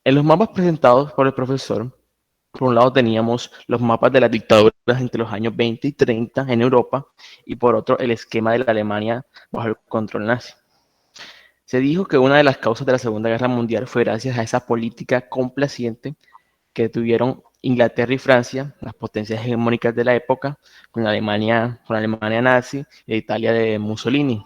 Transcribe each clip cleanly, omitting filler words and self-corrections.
En los mapas presentados por el profesor, por un lado teníamos los mapas de las dictaduras entre los años 20 y 30 en Europa y por otro el esquema de la Alemania bajo el control nazi. Se dijo que una de las causas de la Segunda Guerra Mundial fue gracias a esa política complaciente que tuvieron Inglaterra y Francia, las potencias hegemónicas de la época, con la Alemania nazi e Italia de Mussolini.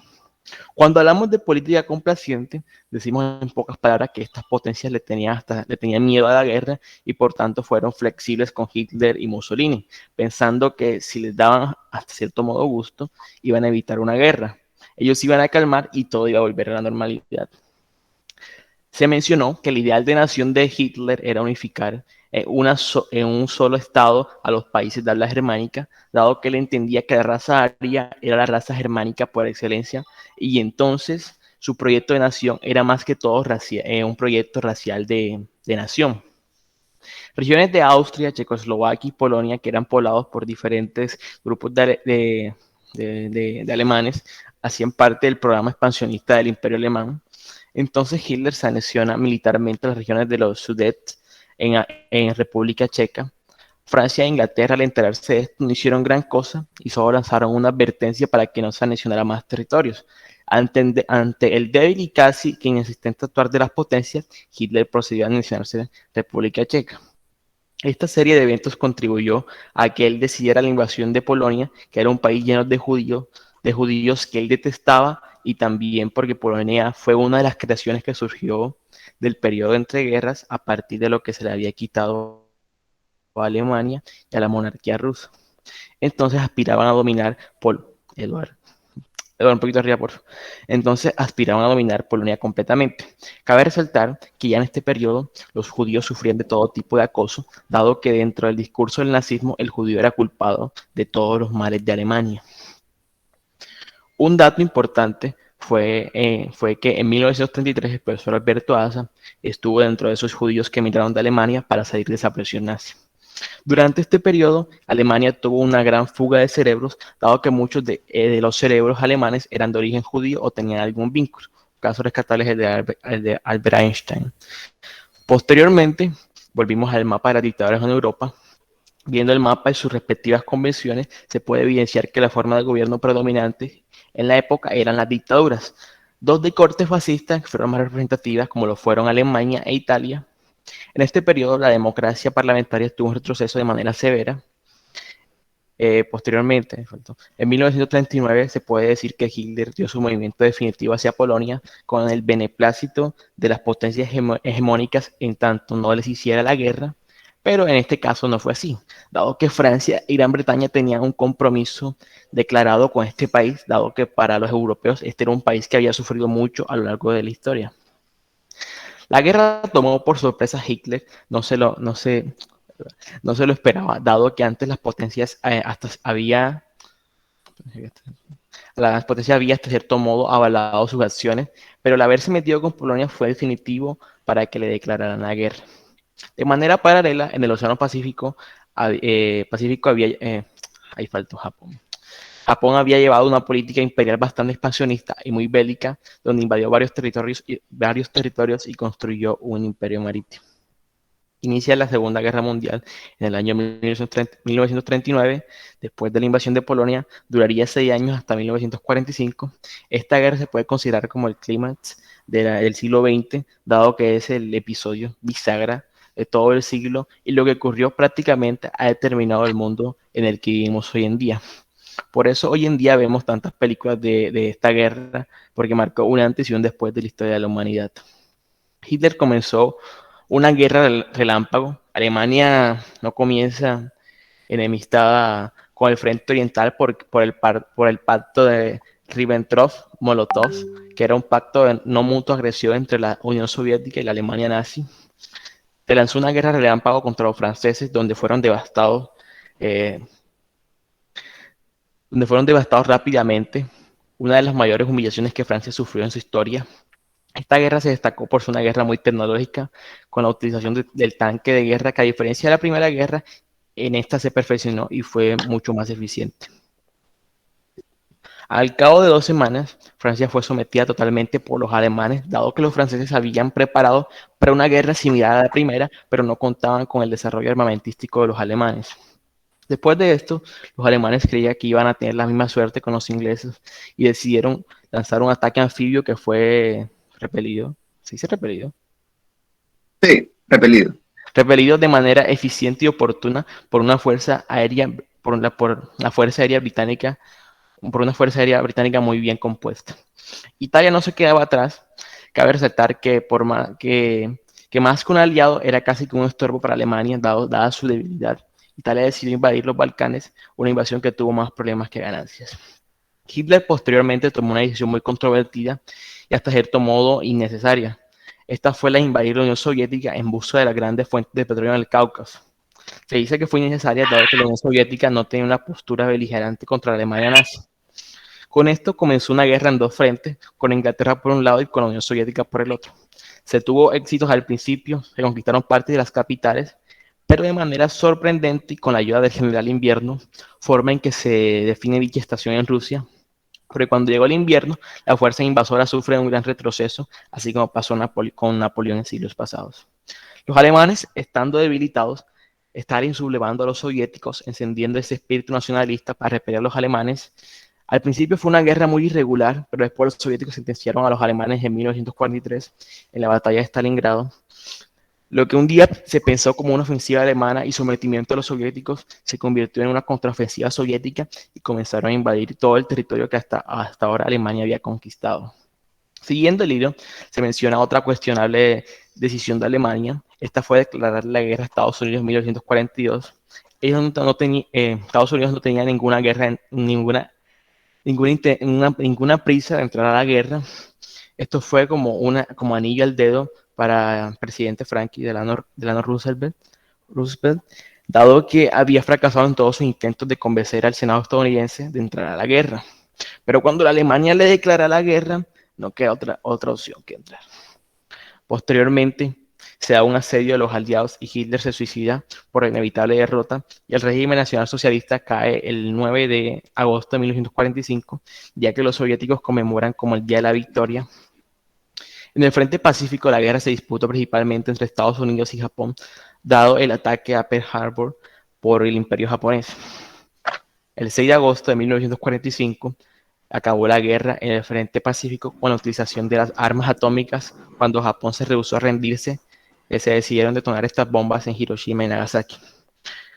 Cuando hablamos de política complaciente, decimos en pocas palabras que estas potencias le tenían miedo a la guerra y por tanto fueron flexibles con Hitler y Mussolini, pensando que si les daban hasta cierto modo gusto, iban a evitar una guerra. Ellos iban a calmar y todo iba a volver a la normalidad. Se mencionó que el ideal de nación de Hitler era unificar en un solo estado a los países de habla germánica, dado que él entendía que la raza aria era la raza germánica por excelencia, y entonces su proyecto de nación era más que todo un proyecto racial de nación. Regiones de Austria, Checoslovaquia y Polonia, que eran poblados por diferentes grupos de alemanes, hacían parte del programa expansionista del Imperio Alemán. Entonces Hitler se anexiona militarmente a las regiones de los Sudets en República Checa. Francia e Inglaterra, al enterarse de esto, no hicieron gran cosa y solo lanzaron una advertencia para que no se anexionara más territorios. Ante el débil y casi que inexistente actuar de las potencias, Hitler procedió a anexionarse República Checa. Esta serie de eventos contribuyó a que él decidiera la invasión de Polonia, que era un país lleno de judíos que él detestaba, y también porque Polonia fue una de las creaciones que surgió del periodo entre guerras a partir de lo que se le había quitado a Alemania y a la monarquía rusa. Entonces aspiraban a dominar Eduardo. Un poquito arriba, por favor. Entonces aspiraban a dominar Polonia completamente. Cabe resaltar que ya en este periodo los judíos sufrían de todo tipo de acoso, dado que dentro del discurso del nazismo el judío era culpado de todos los males de Alemania. Un dato importante fue que en 1933 el profesor Alberto Asa estuvo dentro de esos judíos que emigraron de Alemania para salir de esa presión nazi. Durante este periodo, Alemania tuvo una gran fuga de cerebros, dado que muchos de los cerebros alemanes eran de origen judío o tenían algún vínculo. Caso rescatable es el de Albert Einstein. Posteriormente, volvimos al mapa de las dictaduras en Europa. Viendo el mapa y sus respectivas convenciones, se puede evidenciar que la forma de gobierno predominante en la época eran las dictaduras. Dos de corte fascista, que fueron más representativas, como lo fueron Alemania e Italia. En este periodo, la democracia parlamentaria tuvo un retroceso de manera severa. Posteriormente, en 1939 se puede decir que Hitler dio su movimiento definitivo hacia Polonia con el beneplácito de las potencias hegemónicas en tanto no les hiciera la guerra, pero en este caso no fue así, dado que Francia y Gran Bretaña tenían un compromiso declarado con este país, dado que para los europeos este era un país que había sufrido mucho a lo largo de la historia. La guerra tomó por sorpresa a Hitler, no se lo esperaba, dado que antes las potencias había hasta cierto modo avalado sus acciones, pero el haberse metido con Polonia fue definitivo para que le declararan la guerra. De manera paralela, en el Océano Pacífico ahí faltó Japón. Japón había llevado una política imperial bastante expansionista y muy bélica, donde invadió varios territorios y construyó un imperio marítimo. Inicia la Segunda Guerra Mundial en el año 1939, después de la invasión de Polonia, duraría 6 años hasta 1945. Esta guerra se puede considerar como el clímax del siglo XX, dado que es el episodio bisagra de todo el siglo y lo que ocurrió prácticamente ha determinado el mundo en el que vivimos hoy en día. Por eso hoy en día vemos tantas películas de esta guerra, porque marcó un antes y un después de la historia de la humanidad. Hitler comenzó una guerra relámpago. Alemania no comienza enemistada con el Frente Oriental por el pacto de Ribbentrop-Molotov, que era un pacto de no mutua agresión entre la Unión Soviética y la Alemania nazi. Se lanzó una guerra relámpago contra los franceses, eh, donde fueron devastados rápidamente. Una de las mayores humillaciones que Francia sufrió en su historia. Esta guerra se destacó por ser una guerra muy tecnológica, con la utilización del tanque de guerra, que a diferencia de la Primera Guerra, en esta se perfeccionó y fue mucho más eficiente. Al cabo de 2 semanas, Francia fue sometida totalmente por los alemanes, dado que los franceses habían preparado para una guerra similar a la primera, pero no contaban con el desarrollo armamentístico de los alemanes. Después de esto, los alemanes creían que iban a tener la misma suerte con los ingleses y decidieron lanzar un ataque anfibio que fue repelido. ¿Se dice repelido? Sí, repelido. Repelido de manera eficiente y oportuna por una fuerza aérea, por la Fuerza Aérea Británica, por una Fuerza Aérea Británica muy bien compuesta. Italia no se quedaba atrás. Cabe resaltar que más que un aliado era casi que un estorbo para Alemania, dada su debilidad. Italia decidió invadir los Balcanes, una invasión que tuvo más problemas que ganancias. Hitler posteriormente tomó una decisión muy controvertida y hasta cierto modo innecesaria. Esta fue la de invadir la Unión Soviética en busca de las grandes fuentes de petróleo en el Cáucaso. Se dice que fue innecesaria dado que la Unión Soviética no tenía una postura beligerante contra la Alemania nazi. Con esto comenzó una guerra en dos frentes, con Inglaterra por un lado y con la Unión Soviética por el otro. Se tuvo éxitos al principio, se conquistaron partes de las capitales, pero de manera sorprendente y con la ayuda del general Invierno, forma en que se define dicha estación en Rusia, porque cuando llegó el invierno, la fuerza invasora sufre un gran retroceso, así como pasó con Napoleón en siglos pasados. Los alemanes, estando debilitados, estaban sublevando a los soviéticos, encendiendo ese espíritu nacionalista para repeler a los alemanes. Al principio fue una guerra muy irregular, pero después los soviéticos sentenciaron a los alemanes en 1943 en la batalla de Stalingrado. Lo que un día se pensó como una ofensiva alemana y sometimiento de los soviéticos se convirtió en una contraofensiva soviética y comenzaron a invadir todo el territorio que hasta ahora Alemania había conquistado. Siguiendo el hilo, se menciona otra cuestionable decisión de Alemania. Esta fue declarar la guerra a Estados Unidos en 1942. Estados Unidos no tenía ninguna guerra, ninguna prisa de entrar a la guerra. Esto fue como anillo al dedo para el presidente Franklin Delano Roosevelt, dado que había fracasado en todos sus intentos de convencer al Senado estadounidense de entrar a la guerra. Pero cuando la Alemania le declara la guerra, no queda otra opción que entrar. Posteriormente, se da un asedio de los aliados y Hitler se suicida por la inevitable derrota y el régimen nacionalsocialista cae el 9 de agosto de 1945, ya que los soviéticos conmemoran como el Día de la Victoria. En el frente pacífico, la guerra se disputó principalmente entre Estados Unidos y Japón, dado el ataque a Pearl Harbor por el Imperio japonés. El 6 de agosto de 1945 acabó la guerra en el frente pacífico con la utilización de las armas atómicas cuando Japón se rehusó a rendirse. Se decidieron detonar estas bombas en Hiroshima y Nagasaki.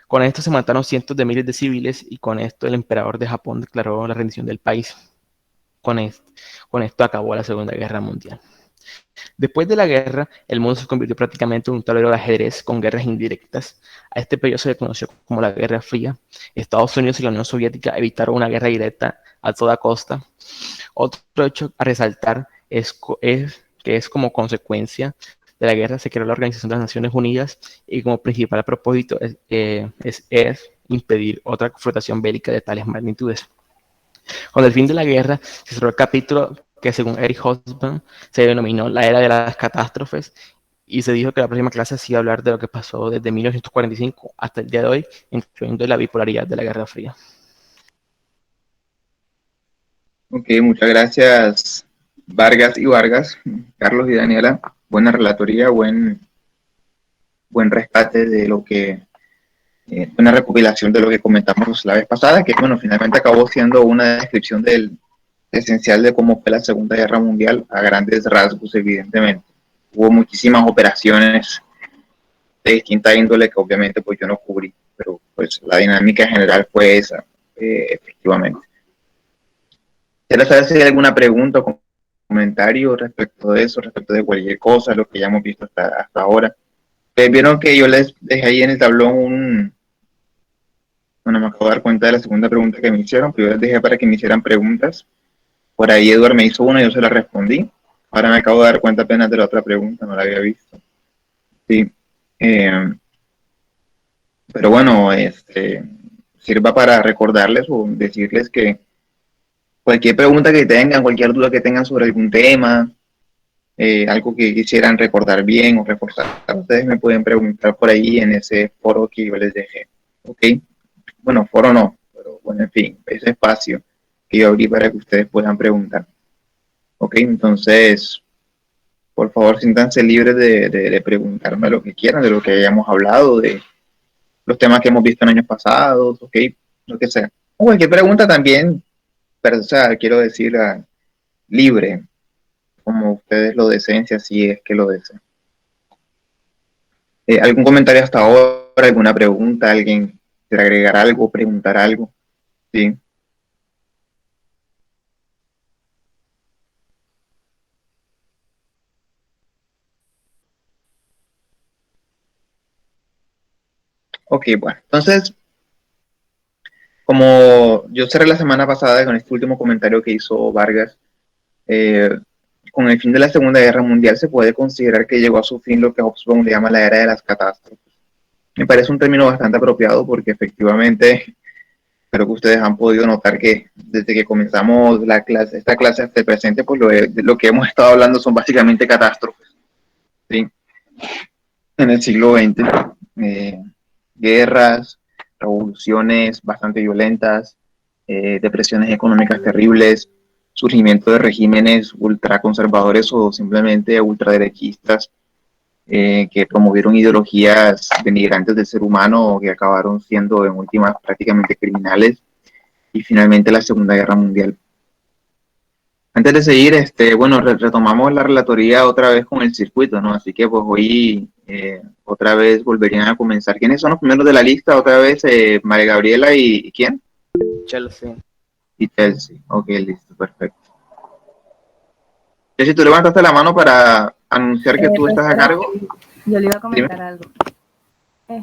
Con esto se mataron cientos de miles de civiles y con esto el emperador de Japón declaró la rendición del país. Con esto acabó la Segunda Guerra Mundial. Después de la guerra, el mundo se convirtió prácticamente en un tablero de ajedrez con guerras indirectas. A este periodo se le conoció como la Guerra Fría. Estados Unidos y la Unión Soviética evitaron una guerra directa a toda costa. Otro hecho a resaltar es que es como consecuencia de la guerra se creó la Organización de las Naciones Unidas y como principal propósito es impedir otra confrontación bélica de tales magnitudes. Con el fin de la guerra se cerró el capítulo que según Eric Hobsbawm se denominó la era de las catástrofes y se dijo que la próxima clase se iba a hablar de lo que pasó desde 1945 hasta el día de hoy, incluyendo la bipolaridad de la Guerra Fría. Ok, muchas gracias Vargas y Vargas, Carlos y Daniela. Buena relatoría, buen rescate de lo que, una recopilación de lo que comentamos la vez pasada, que bueno, finalmente acabó siendo una descripción del esencial de cómo fue la Segunda Guerra Mundial a grandes rasgos, evidentemente. Hubo muchísimas operaciones de distinta índole que obviamente pues yo no cubrí, pero pues la dinámica general fue esa, efectivamente. ¿Quieres saber si hay alguna pregunta o comentario respecto de eso, respecto de cualquier cosa, lo que ya hemos visto hasta ahora? Vieron que yo les dejé ahí en el tablón bueno, me acabo de dar cuenta de la segunda pregunta que me hicieron, pero yo les dejé para que me hicieran preguntas. Por ahí Eduard me hizo una y yo se la respondí. Ahora me acabo de dar cuenta apenas de la otra pregunta, no la había visto. Sí. Pero bueno, sirva para recordarles o decirles que cualquier pregunta que tengan, cualquier duda que tengan sobre algún tema, algo que quisieran recordar bien o reforzar, ustedes me pueden preguntar por ahí en ese foro que yo les dejé. ¿Ok? Bueno, foro no, pero bueno, en fin, ese espacio que yo abrí para que ustedes puedan preguntar. Ok, entonces, por favor, siéntanse libres de preguntarme lo que quieran, de lo que hayamos hablado, de los temas que hemos visto en años pasados, ok, lo que sea. O cualquier pregunta también, pero, o sea, quiero decir, libre, como ustedes lo deseen, si así es que lo desean. ¿Algún comentario hasta ahora? ¿Alguna pregunta? ¿Alguien quiere agregar algo, preguntar algo? Sí. Ok, bueno, entonces, como yo cerré la semana pasada con este último comentario que hizo Vargas, eh, con el fin de la Segunda Guerra Mundial se puede considerar que llegó a su fin lo que Hobsbawm le llama la era de las catástrofes. Me parece un término bastante apropiado porque efectivamente creo que ustedes han podido notar que desde que comenzamos esta clase hasta el presente, pues lo que hemos estado hablando son básicamente catástrofes, ¿sí? En el siglo XX, guerras, revoluciones bastante violentas, depresiones económicas terribles, surgimiento de regímenes ultraconservadores o simplemente ultraderechistas que promovieron ideologías denigrantes del ser humano o que acabaron siendo en últimas prácticamente criminales, y finalmente la Segunda Guerra Mundial. Antes de seguir, bueno, retomamos la relatoría otra vez con el circuito, ¿no? Así que pues hoy otra vez volverían a comenzar. ¿Quiénes son los primeros de la lista? Otra vez María Gabriela y ¿quién? Chelsea. Y Chelsea. Ok, listo, perfecto. Chelsea, tú levantaste la mano para anunciar que tú estás a Profesora, cargo. yo le iba a comentar Dime. algo.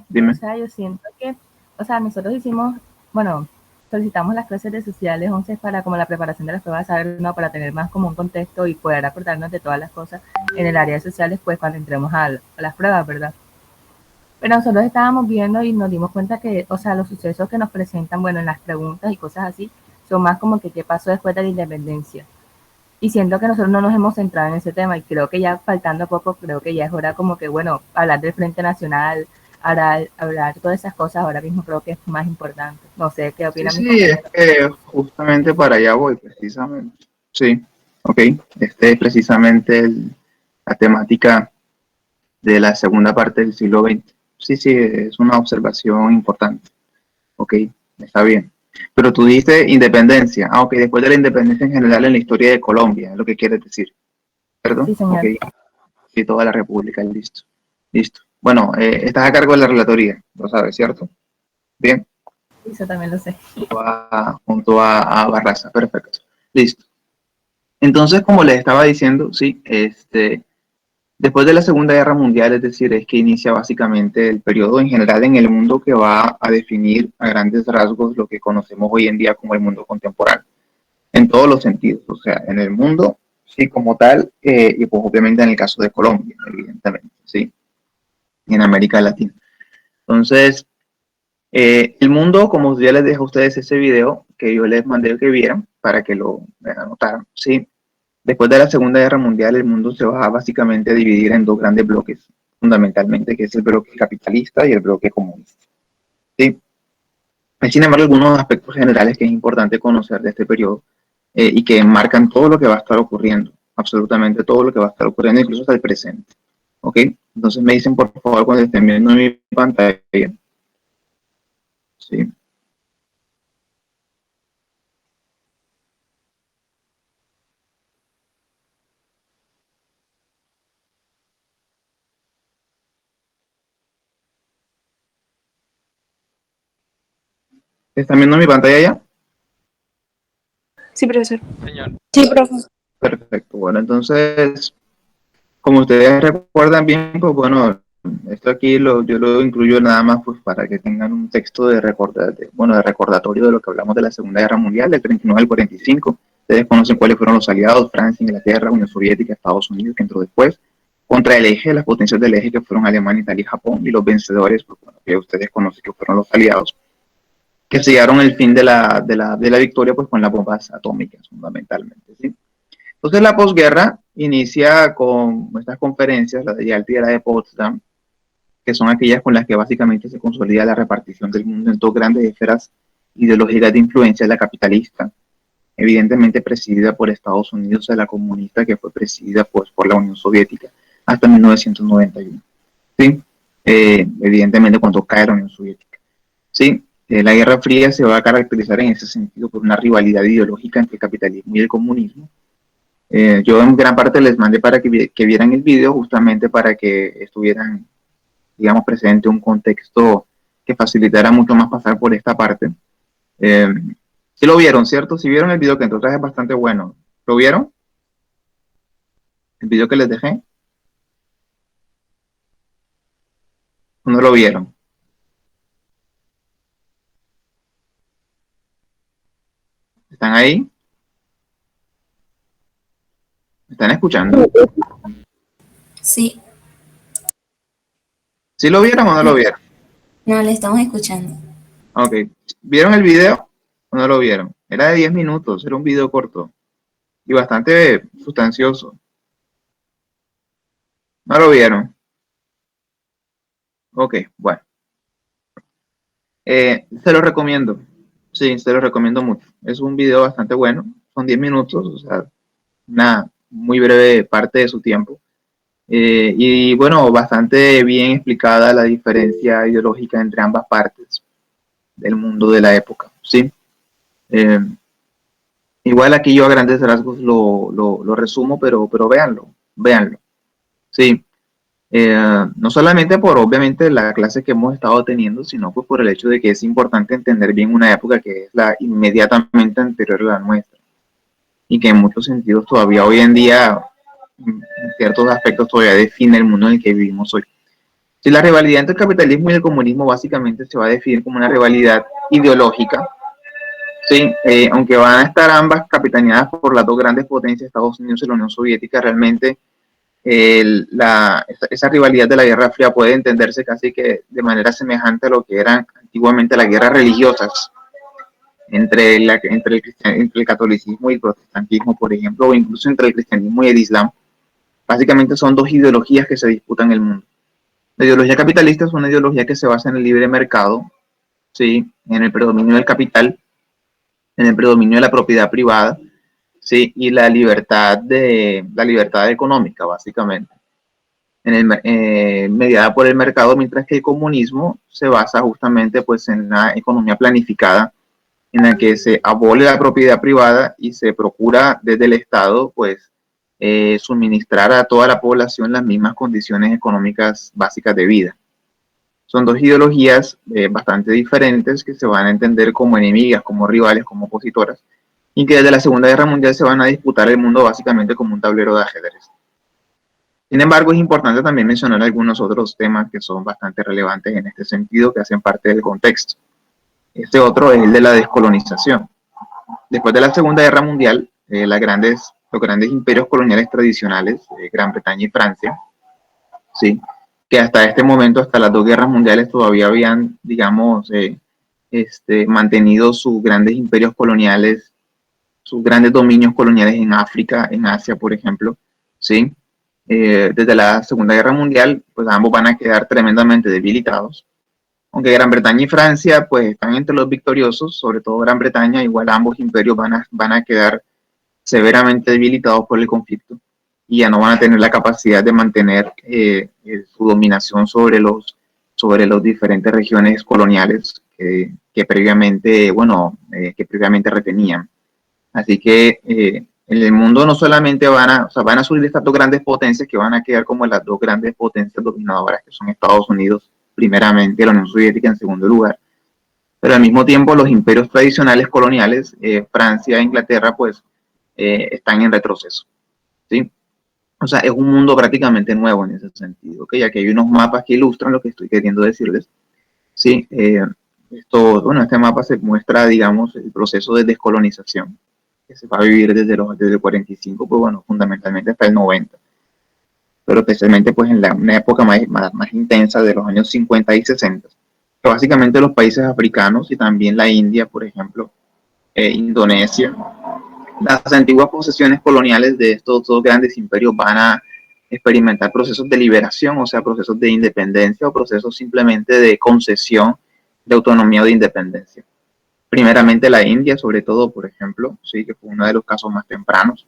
Dime. O sea, yo siento que, o sea, nosotros hicimos, bueno, solicitamos las clases de sociales 11 para como la preparación de las pruebas de saber, ¿no? Para tener más como un contexto y poder acordarnos de todas las cosas en el área de sociales, pues cuando entremos a las pruebas, ¿verdad? Pero nosotros estábamos viendo y nos dimos cuenta que, o sea, los sucesos que nos presentan, bueno, en las preguntas y cosas así, son más como que qué pasó después de la independencia. Y siento que nosotros no nos hemos centrado en ese tema y creo que ya faltando poco, creo que ya es hora como que, bueno, hablar del Frente Nacional, hablar de todas esas cosas, ahora mismo creo que es más importante. No sé qué opinan mis Sí, es compañeros. que justamente para allá voy, precisamente. Sí, ok. Este es precisamente la temática de la segunda parte del siglo XX. Sí, sí, es una observación importante. Ok, está bien. Pero tú dijiste independencia. Ah, ok, después de la independencia en general en la historia de Colombia, es lo que quieres decir, ¿cierto? Sí, Ok, señor. sí, toda la República, listo. Listo. Bueno, estás a cargo de la relatoría, lo sabes, ¿cierto? Bien, Eso también lo sé. junto a Barraza, perfecto. Listo. Entonces, como les estaba diciendo, sí, después de la Segunda Guerra Mundial, es decir, es que inicia básicamente el periodo en general en el mundo que va a definir a grandes rasgos lo que conocemos hoy en día como el mundo contemporáneo, en todos los sentidos, o sea, en el mundo, sí, como tal, y pues obviamente en el caso de Colombia, evidentemente, sí, y en América Latina. Entonces, el mundo, como ya les dejé a ustedes ese video que yo les mandé que vieran para que lo anotaran, sí. Después de la Segunda Guerra Mundial, el mundo se va básicamente a dividir en dos grandes bloques, fundamentalmente, que es el bloque capitalista y el bloque comunista. ¿Sí? Hay, sin embargo, algunos aspectos generales que es importante conocer de este periodo y que marcan todo lo que va a estar ocurriendo, absolutamente todo lo que va a estar ocurriendo, incluso hasta el presente. ¿Ok? Entonces me dicen, por favor, cuando estén viendo mi pantalla. ¿Sí? ¿Están viendo mi pantalla ya? Sí, profesor. Señor. Sí, profesor. Perfecto. Bueno, entonces, como ustedes recuerdan bien, pues bueno, esto aquí yo lo incluyo nada más pues para que tengan un texto de recordatorio de lo que hablamos de la Segunda Guerra Mundial, del 39 al 45. Ustedes conocen cuáles fueron los aliados: Francia, Inglaterra, Unión Soviética, Estados Unidos, que entró después, contra el eje, las potencias del eje que fueron Alemania, Italia y Japón, y los vencedores, pues bueno, que ustedes conocen que fueron los aliados, que sellaron el fin de la victoria pues con las bombas atómicas, fundamentalmente, ¿sí? Entonces la posguerra inicia con estas conferencias, la de Yalta y la de Potsdam, que son aquellas con las que básicamente se consolida la repartición del mundo en dos grandes esferas ideológicas de influencia: la capitalista, evidentemente presidida por Estados Unidos, de la comunista, que fue presidida pues, por la Unión Soviética hasta 1991. ¿Sí? Evidentemente cuando cae la Unión Soviética. ¿Sí? La Guerra Fría se va a caracterizar en ese sentido por una rivalidad ideológica entre el capitalismo y el comunismo. Yo en gran parte les mandé para que vieran el video, justamente para que estuvieran, digamos, presente un contexto que facilitara mucho más pasar por esta parte. Sí lo vieron, ¿cierto? Si vieron el video, que entonces es bastante bueno. ¿Lo vieron? ¿El video que les dejé? ¿O no lo vieron? ¿Están ahí? ¿Me están escuchando? Sí, ¿Sí lo vieron o no lo vieron? no, le estamos escuchando. Ok. ¿Vieron el video o no lo vieron? Era de 10 minutos, era un video corto y bastante sustancioso. ¿No lo vieron? Ok, bueno. Se lo recomiendo. Sí, se lo recomiendo mucho. Es un video bastante bueno. Son 10 minutos, o sea, una muy breve parte de su tiempo. Y bueno, bastante bien explicada la diferencia ideológica entre ambas partes del mundo de la época, ¿sí? Igual aquí yo a grandes rasgos lo resumo, pero véanlo, ¿sí? No solamente por obviamente la clase que hemos estado teniendo, sino pues por el hecho de que es importante entender bien una época que es la inmediatamente anterior a la nuestra y que en muchos sentidos todavía hoy en día, en ciertos aspectos, todavía define el mundo en el que vivimos hoy. Si la rivalidad entre el capitalismo y el comunismo básicamente se va a definir como una rivalidad ideológica, sí, aunque van a estar ambas capitaneadas por las dos grandes potencias, Estados Unidos y la Unión Soviética, realmente esa rivalidad de la Guerra Fría puede entenderse casi que de manera semejante a lo que eran antiguamente las guerras religiosas entre el catolicismo y el protestantismo, por ejemplo, o incluso entre el cristianismo y el islam. Básicamente son dos ideologías que se disputan el mundo. La ideología capitalista es una ideología que se basa en el libre mercado, ¿sí? En el predominio del capital, en el predominio de la propiedad privada, ¿sí? Y la libertad económica, básicamente, mediada por el mercado, mientras que el comunismo se basa justamente pues, en la economía planificada, en la que se abole la propiedad privada y se procura desde el Estado pues, suministrar a toda la población las mismas condiciones económicas básicas de vida. Son dos ideologías bastante diferentes que se van a entender como enemigas, como rivales, como opositoras, y que desde la Segunda Guerra Mundial se van a disputar el mundo básicamente como un tablero de ajedrez. Sin embargo, es importante también mencionar algunos otros temas que son bastante relevantes en este sentido, que hacen parte del contexto. Este otro es el de la descolonización. Después de la Segunda Guerra Mundial, los grandes imperios coloniales tradicionales, Gran Bretaña y Francia, ¿sí? Que hasta este momento, hasta las dos guerras mundiales, todavía habían, digamos, mantenido sus grandes imperios coloniales, sus grandes dominios coloniales en África, en Asia, por ejemplo, ¿sí? Desde la Segunda Guerra Mundial, pues ambos van a quedar tremendamente debilitados. Aunque Gran Bretaña y Francia, pues están entre los victoriosos, sobre todo Gran Bretaña, igual ambos imperios van a quedar severamente debilitados por el conflicto y ya no van a tener la capacidad de mantener su dominación sobre los diferentes regiones coloniales que previamente retenían. Así que en el mundo no solamente van a surgir estas dos grandes potencias que van a quedar como las dos grandes potencias dominadoras, que son Estados Unidos primeramente, la Unión Soviética en segundo lugar, pero al mismo tiempo los imperios tradicionales coloniales, Francia e Inglaterra, pues están en retroceso, ¿sí? O sea, es un mundo prácticamente nuevo en ese sentido, ¿okay? Ya que hay unos mapas que ilustran lo que estoy queriendo decirles, ¿sí? Este mapa se muestra, digamos, el proceso de descolonización que se va a vivir desde el 45, pues bueno, fundamentalmente hasta el 90, pero especialmente pues en una época más intensa de los años 50 y 60, que básicamente los países africanos y también la India, por ejemplo, Indonesia, las antiguas posesiones coloniales de estos dos grandes imperios van a experimentar procesos de liberación, o sea, procesos de independencia o procesos simplemente de concesión de autonomía o de independencia. primeramente la India, sobre todo, por ejemplo, sí, que fue uno de los casos más tempranos.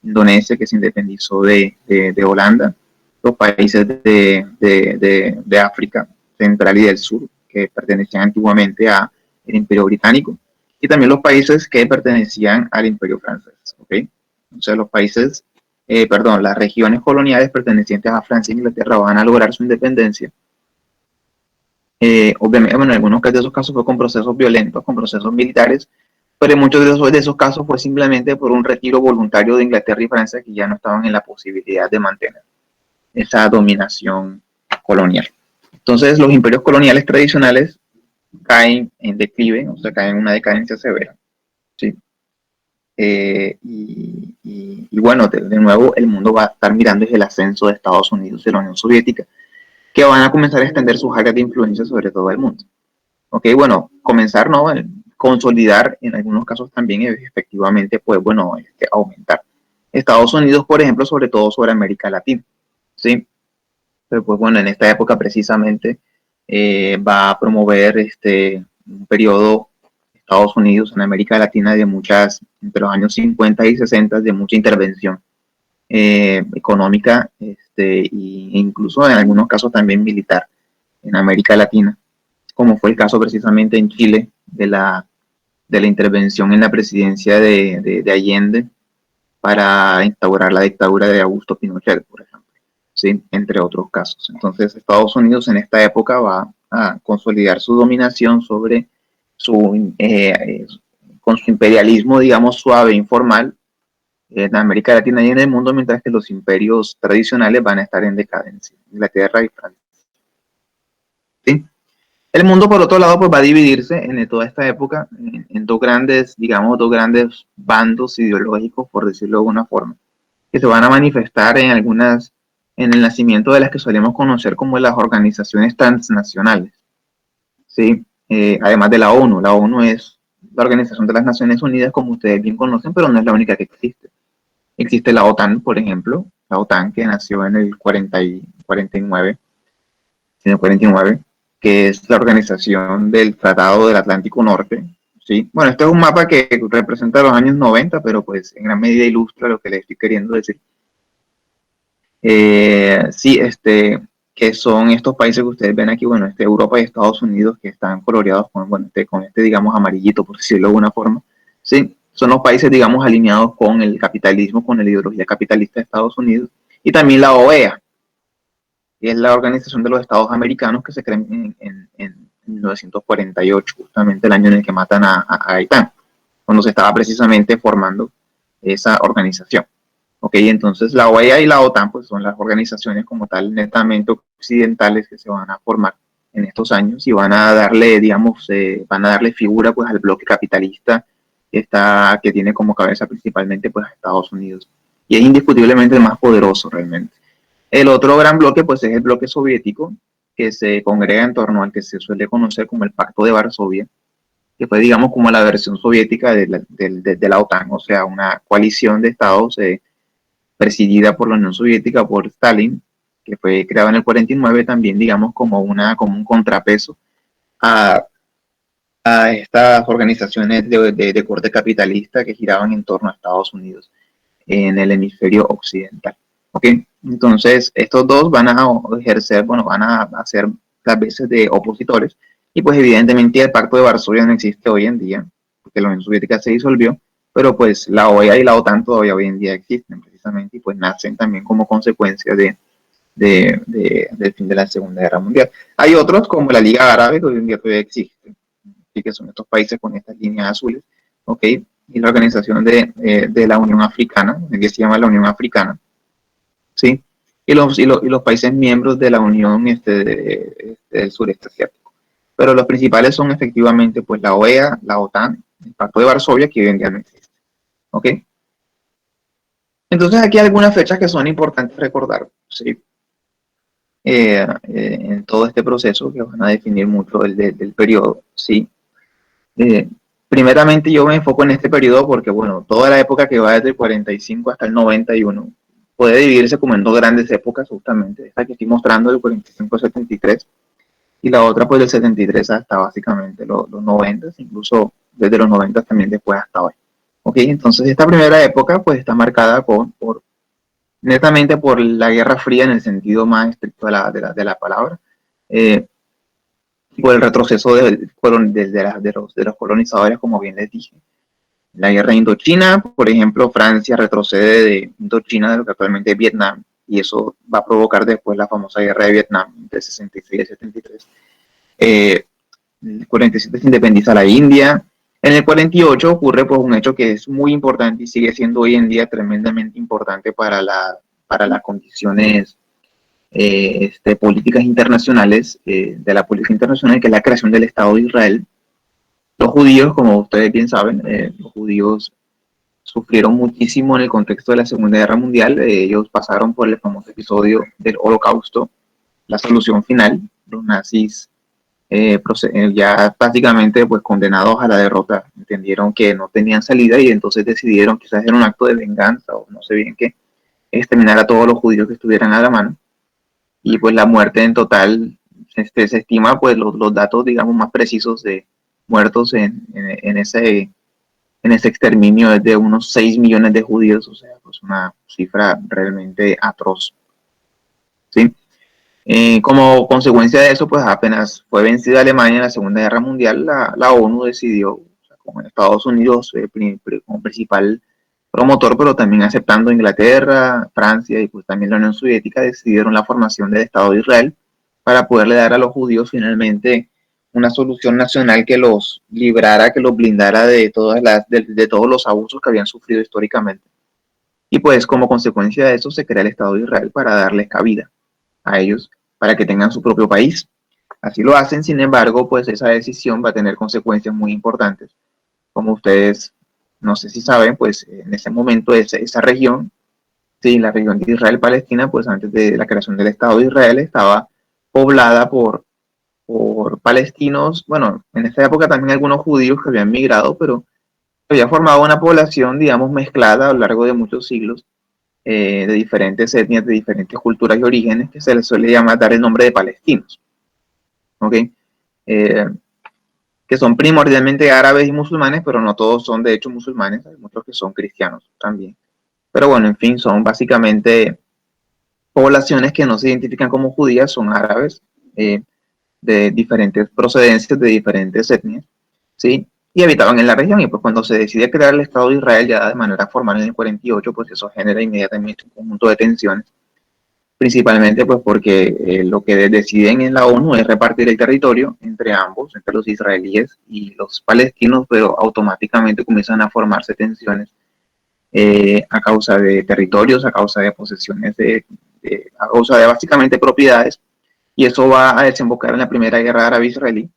Indonesia, que se independizó de Holanda. Los países de África Central y del Sur, que pertenecían antiguamente al Imperio Británico, y también los países que pertenecían al Imperio Francés. ¿Okay? Entonces los países, las regiones coloniales pertenecientes a Francia e Inglaterra van a lograr su independencia. Obviamente, bueno, en algunos de esos casos fue con procesos violentos, con procesos militares, pero en muchos de esos casos fue simplemente por un retiro voluntario de Inglaterra y Francia, que ya no estaban en la posibilidad de mantener esa dominación colonial. Entonces los imperios coloniales tradicionales caen en declive, o sea, caen en una decadencia severa. ¿Sí? Y bueno, de nuevo el mundo va a estar mirando desde el ascenso de Estados Unidos y la Unión Soviética, que van a comenzar a extender sus áreas de influencia sobre todo el mundo. Ok, bueno, comenzar, ¿no? Consolidar en algunos casos también efectivamente, pues bueno, aumentar. Estados Unidos, por ejemplo, sobre todo sobre América Latina, ¿sí? Pero pues bueno, en esta época precisamente va a promover un periodo Estados Unidos en América Latina de muchas, entre los años 50 y 60, de mucha intervención económica e incluso en algunos casos también militar en América Latina, como fue el caso precisamente en Chile de la intervención en la presidencia de Allende para instaurar la dictadura de Augusto Pinochet, por ejemplo, ¿sí? Entre otros casos. Entonces Estados Unidos en esta época va a consolidar su dominación sobre con su imperialismo, digamos, suave, informal, en América Latina y en el mundo, mientras que los imperios tradicionales van a estar en decadencia, Inglaterra y Francia. ¿Sí? El mundo, por otro lado, pues va a dividirse en toda esta época en dos grandes, digamos, dos grandes bandos ideológicos, por decirlo de alguna forma, que se van a manifestar en el nacimiento de las que solemos conocer como las organizaciones transnacionales. ¿Sí? Además de la ONU. La ONU es la Organización de las Naciones Unidas, como ustedes bien conocen, pero no es la única que existe. Existe la OTAN, por ejemplo, la OTAN que nació en el 49, que es la organización del Tratado del Atlántico Norte. ¿Sí? Bueno, este es un mapa que representa los años 90, pero pues en gran medida ilustra lo que les estoy queriendo decir. Sí, que son estos países que ustedes ven aquí, bueno, Europa y Estados Unidos, que están coloreados con digamos, amarillito, por decirlo de alguna forma. Sí, son los países, digamos, alineados con el capitalismo, con la ideología capitalista de Estados Unidos, y también la OEA, que es la Organización de los Estados Americanos, que se crea en 1948, justamente el año en el que matan a Gaitán, cuando se estaba precisamente formando esa organización. Ok, entonces la OEA y la OTAN pues son las organizaciones como tal netamente occidentales que se van a formar en estos años y van a darle, digamos, van a darle figura pues al bloque capitalista que tiene como cabeza principalmente pues a Estados Unidos, y es indiscutiblemente el más poderoso realmente. El otro gran bloque pues es el bloque soviético, que se congrega en torno al que se suele conocer como el Pacto de Varsovia, que fue, digamos, como la versión soviética de la OTAN, o sea, una coalición de estados presidida por la Unión Soviética, por Stalin, que fue creado en el 49, también, digamos, como un contrapeso a estas organizaciones de corte capitalista que giraban en torno a Estados Unidos en el hemisferio occidental. ¿Ok? Entonces, estos dos van a ejercer, bueno, van a hacer las veces de opositores, y pues evidentemente el Pacto de Varsovia no existe hoy en día, porque la Unión Soviética se disolvió, pero pues la OEA y la OTAN todavía hoy en día existen precisamente, y pues nacen también como consecuencia del fin de la Segunda Guerra Mundial. Hay otros como la Liga Árabe, que hoy en día todavía existe, y que son estos países con estas líneas azules, ¿ok? Y la organización de la Unión Africana, que se llama la Unión Africana, ¿sí? Y los países miembros de la Unión del Sureste Asiático. Pero los principales son efectivamente pues la OEA, la OTAN, el Pacto de Varsovia, que hoy en día no existe. ¿Ok? Entonces aquí hay algunas fechas que son importantes recordar, ¿sí? En todo este proceso, que van a definir mucho del periodo, ¿sí? Primeramente yo me enfoco en este periodo porque, bueno, toda la época que va desde el 45 hasta el 91 puede dividirse como en dos grandes épocas, justamente, esta que estoy mostrando del 45 al 73, y la otra pues del 73 hasta básicamente los 90, incluso desde los 90 también después hasta hoy. ¿Ok? Entonces esta primera época pues está marcada netamente por la Guerra Fría en el sentido más estricto de la palabra, por el retroceso de los colonizadores, como bien les dije. La guerra de Indochina, por ejemplo, Francia retrocede de Indochina, de lo que actualmente es Vietnam, y eso va a provocar después la famosa guerra de Vietnam de 66 a 73. En el 47 se independiza la India. En el 48 ocurre pues un hecho que es muy importante y sigue siendo hoy en día tremendamente importante para las condiciones políticas internacionales, de la política internacional, que es la creación del Estado de Israel. Los judíos, como ustedes bien saben, los judíos sufrieron muchísimo en el contexto de la Segunda Guerra Mundial. Ellos pasaron por el famoso episodio del Holocausto, la solución final. Los nazis, ya prácticamente pues condenados a la derrota, entendieron que no tenían salida y entonces decidieron, quizás era un acto de venganza o no sé bien qué, exterminar a todos los judíos que estuvieran a la mano. Y pues la muerte en total, se estima pues los datos, digamos, más precisos de muertos en ese exterminio es de unos 6 millones de judíos, o sea, pues una cifra realmente atroz. ¿Sí? Como consecuencia de eso, pues apenas fue vencida Alemania en la Segunda Guerra Mundial, la ONU decidió, o sea, con Estados Unidos como principal promotor, pero también aceptando Inglaterra, Francia y pues también la Unión Soviética, decidieron la formación del Estado de Israel para poderle dar a los judíos finalmente una solución nacional que los librara, que los blindara de todos los abusos que habían sufrido históricamente. Y pues como consecuencia de eso se crea el Estado de Israel para darles cabida a ellos, para que tengan su propio país. Así lo hacen, sin embargo, pues esa decisión va a tener consecuencias muy importantes. Como ustedes, no sé si saben, pues en ese momento esa región, sí, la región de Israel-Palestina, pues antes de la creación del Estado de Israel estaba poblada por palestinos. Bueno, en esta época también algunos judíos que habían migrado, pero había formado una población, digamos, mezclada a lo largo de muchos siglos, de diferentes etnias, de diferentes culturas y orígenes, que se les suele dar el nombre de palestinos. ¿Ok? Que son primordialmente árabes y musulmanes, pero no todos son de hecho musulmanes, hay muchos que son cristianos también. Pero bueno, en fin, son básicamente poblaciones que no se identifican como judías, son árabes, de diferentes procedencias, de diferentes etnias, ¿sí? Y habitaban en la región, y pues cuando se decide crear el Estado de Israel ya de manera formal en el 48, pues eso genera inmediatamente un conjunto de tensiones, principalmente pues porque lo que deciden en la ONU es repartir el territorio entre ambos, entre los israelíes y los palestinos, pero automáticamente comienzan a formarse tensiones a causa de territorios, a causa de posesiones, a causa de básicamente propiedades, y eso va a desembocar en la primera guerra árabe-israelí.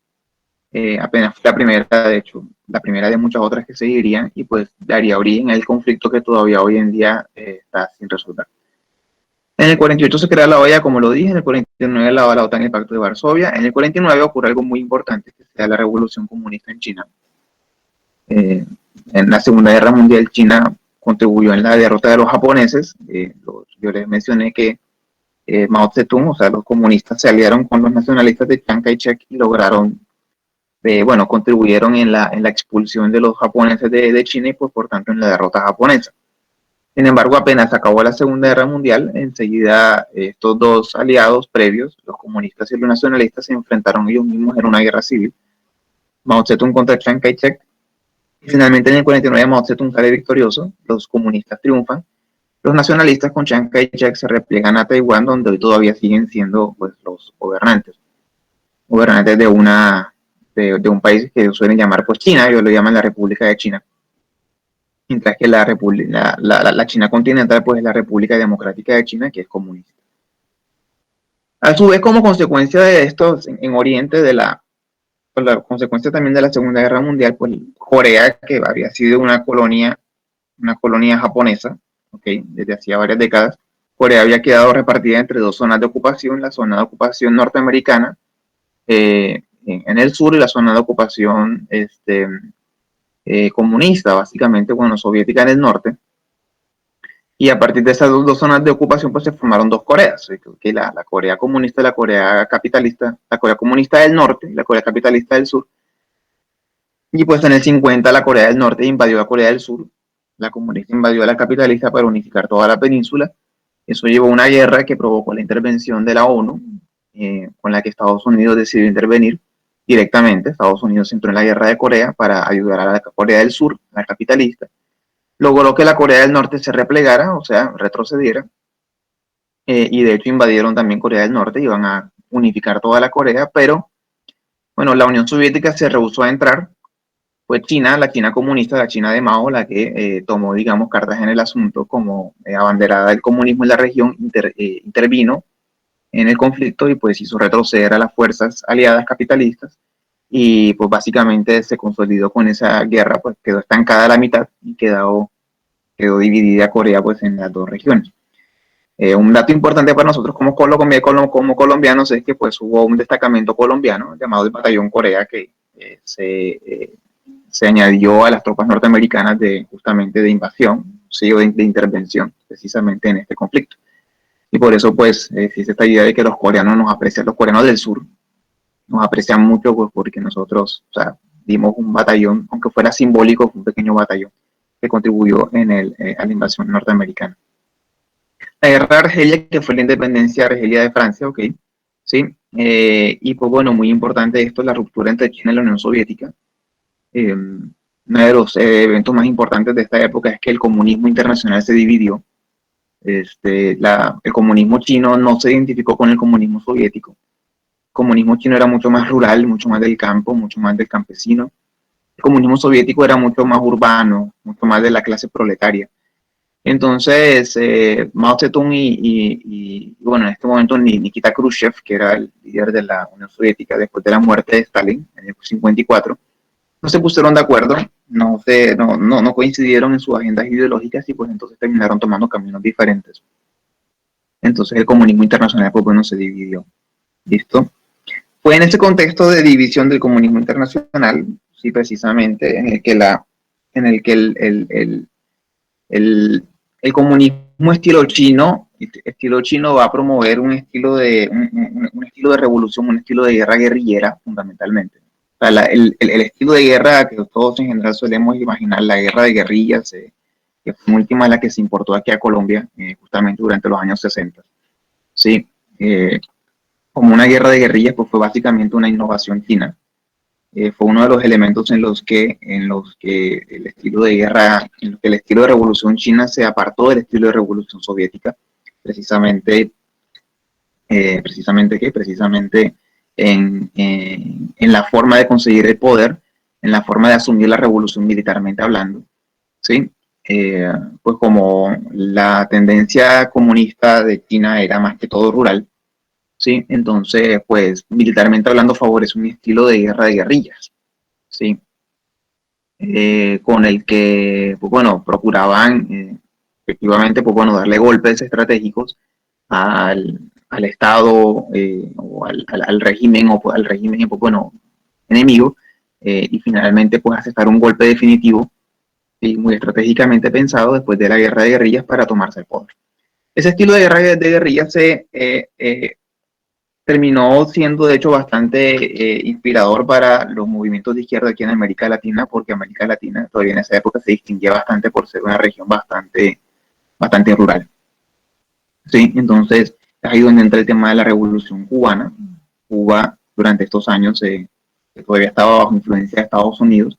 Apenas fue la primera, de hecho, la primera de muchas otras que seguirían, y pues daría origen al conflicto que todavía hoy en día está sin resolver. En el 48 se crea la OEA, como lo dije. En el 49 la OTAN, el Pacto de Varsovia. En el 49 ocurre algo muy importante, que sea la Revolución Comunista en China. En la Segunda Guerra Mundial, China contribuyó en la derrota de los japoneses. Yo les mencioné que Mao Zedong, o sea, los comunistas se aliaron con los nacionalistas de Chiang Kai-shek y lograron, contribuyeron en la expulsión de los japoneses de China y pues por tanto en la derrota japonesa. Sin embargo, apenas acabó la Segunda Guerra Mundial, enseguida estos dos aliados previos, los comunistas y los nacionalistas, se enfrentaron ellos mismos en una guerra civil. Mao Zedong contra Chiang Kai-shek. Y finalmente en el 49 Mao Zedong sale victorioso, los comunistas triunfan. Los nacionalistas con Chiang Kai-shek se repliegan a Taiwán, donde hoy todavía siguen siendo pues, los gobernantes de un país que suelen llamar pues China. Ellos lo llaman la República de China, mientras que la China continental pues es la República Democrática de China, que es comunista. A su vez, como consecuencia de esto, en Oriente, la consecuencia también de la Segunda Guerra Mundial, pues Corea, que había sido una colonia japonesa, ¿okay? Desde hacía varias décadas, Corea había quedado repartida entre dos zonas de ocupación: la zona de ocupación norteamericana en el sur y la zona de ocupación comunista, básicamente, soviética en el norte. Y a partir de esas dos zonas de ocupación pues se formaron dos Coreas, que la Corea comunista y la Corea capitalista, la Corea comunista del norte y la Corea capitalista del sur. Y pues en el 50 la Corea del Norte invadió a Corea del Sur, la comunista invadió a la capitalista para unificar toda la península. Eso llevó a una guerra que provocó la intervención de la ONU, con la que Estados Unidos decidió intervenir directamente. Estados Unidos entró en la guerra de Corea para ayudar a la Corea del Sur, la capitalista. Logró que la Corea del Norte se replegara, o sea, retrocediera, y de hecho invadieron también Corea del Norte, iban a unificar toda la Corea, pero bueno, la Unión Soviética se rehusó a entrar. Fue China, la China comunista, la China de Mao, la que tomó, digamos, cartas en el asunto como abanderada del comunismo en la región, intervino en el conflicto y pues hizo retroceder a las fuerzas aliadas capitalistas y pues básicamente se consolidó con esa guerra, pues quedó estancada a la mitad y quedó dividida Corea pues en las dos regiones. Un dato importante para nosotros como colombianos es que pues hubo un destacamento colombiano llamado el Batallón Corea que se añadió a las tropas norteamericanas justamente de invasión, sí, o de intervención, precisamente en este conflicto. Y por eso, pues, existe esta idea de que los coreanos nos aprecian, los coreanos del sur nos aprecian mucho, pues, porque nosotros, o sea, dimos un batallón, aunque fuera simbólico, un pequeño batallón que contribuyó a la invasión norteamericana. La guerra de Argelia, que fue la independencia de Argelia de Francia, ok, sí, y pues bueno, muy importante esto, la ruptura entre China y la Unión Soviética. Uno de los eventos más importantes de esta época es que el comunismo internacional se dividió. El comunismo chino no se identificó con el comunismo soviético. El comunismo chino era mucho más rural, mucho más del campo, mucho más del campesino. El comunismo soviético era mucho más urbano, mucho más de la clase proletaria. Entonces, Mao Zedong bueno, en este momento Nikita Khrushchev, que era el líder de la Unión Soviética después de la muerte de Stalin en el 54, no se pusieron de acuerdo, no coincidieron en sus agendas ideológicas y pues entonces terminaron tomando caminos diferentes. Entonces el comunismo internacional pues bueno se dividió. ¿Listo? Fue en ese contexto de división del comunismo internacional, sí, precisamente, en el que el comunismo estilo chino va a promover un estilo de revolución, un estilo de guerra guerrillera, fundamentalmente. O sea, el estilo de guerra que todos en general solemos imaginar, la guerra de guerrillas, que fue última la que se importó aquí a Colombia, justamente durante los años 60. Sí, como una guerra de guerrillas, pues fue básicamente una innovación china. Fue uno de los elementos en los que el estilo de guerra, en los que el estilo de revolución china se apartó del estilo de revolución soviética, precisamente en la forma de conseguir el poder, en la forma de asumir la revolución militarmente hablando, ¿sí? Pues como la tendencia comunista de China era más que todo rural, ¿sí? Entonces, pues militarmente hablando favorece un estilo de guerra de guerrillas, ¿sí? Con el que, pues bueno, procuraban efectivamente, pues bueno, darle golpes estratégicos al Estado o al régimen, o pues, al régimen, pues bueno, enemigo, y finalmente pues aceptar un golpe definitivo y muy estratégicamente pensado después de la guerra de guerrillas para tomarse el poder. Ese estilo de guerra de guerrillas terminó siendo de hecho bastante inspirador para los movimientos de izquierda aquí en América Latina, porque América Latina todavía en esa época se distinguía bastante por ser una región bastante rural. Sí, entonces es ahí donde entra el tema de la Revolución Cubana. Cuba durante estos años todavía estaba bajo influencia de Estados Unidos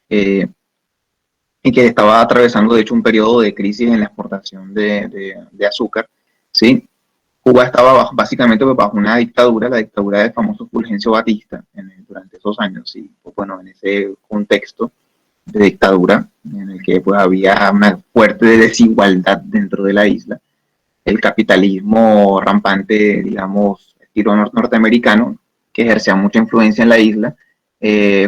y que estaba atravesando de hecho un periodo de crisis en la exportación de azúcar. ¿Sí? Cuba estaba básicamente bajo una dictadura, la dictadura del famoso Fulgencio Batista durante esos años. Y pues, bueno, en ese contexto de dictadura en el que pues había una fuerte desigualdad dentro de la isla, el capitalismo rampante, digamos, estilo norteamericano, que ejercía mucha influencia en la isla,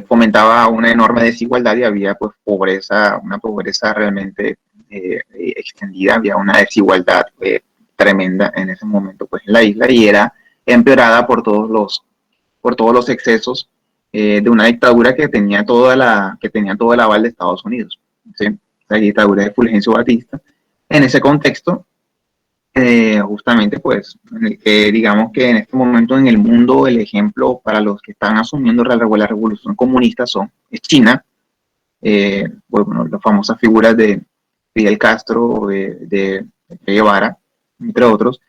fomentaba una enorme desigualdad y había pues pobreza, una pobreza realmente extendida, había una desigualdad tremenda en ese momento pues en la isla y era empeorada por todos los excesos de una dictadura que tenía todo el aval de Estados Unidos, ¿sí? La dictadura de Fulgencio Batista. En ese contexto, justamente pues en el que digamos que en este momento en el mundo el ejemplo para los que están asumiendo la revolución comunista es China, bueno, las famosas figuras de Fidel Castro, de Che Guevara, entre otros,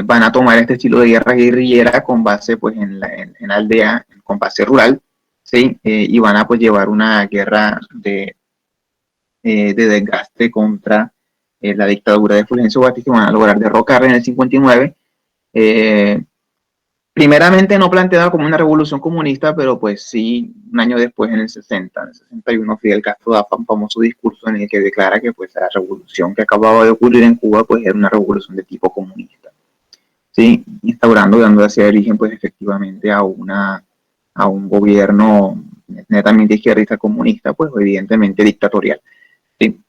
van a tomar este estilo de guerra guerrillera con base pues en la aldea, con base rural, ¿sí? Y van a pues llevar una guerra de desgaste contra la dictadura de Fulgencio Batista, que van a lograr derrocar en el 59. Primeramente no planteada como una revolución comunista, pero pues sí, un año después, en el 60, en el 61, Fidel Castro da un famoso discurso en el que declara que pues la revolución que acababa de ocurrir en Cuba pues era una revolución de tipo comunista, ¿sí? Instaurando y dando así origen pues efectivamente a un gobierno netamente izquierdista comunista, pues evidentemente dictatorial, ¿sí?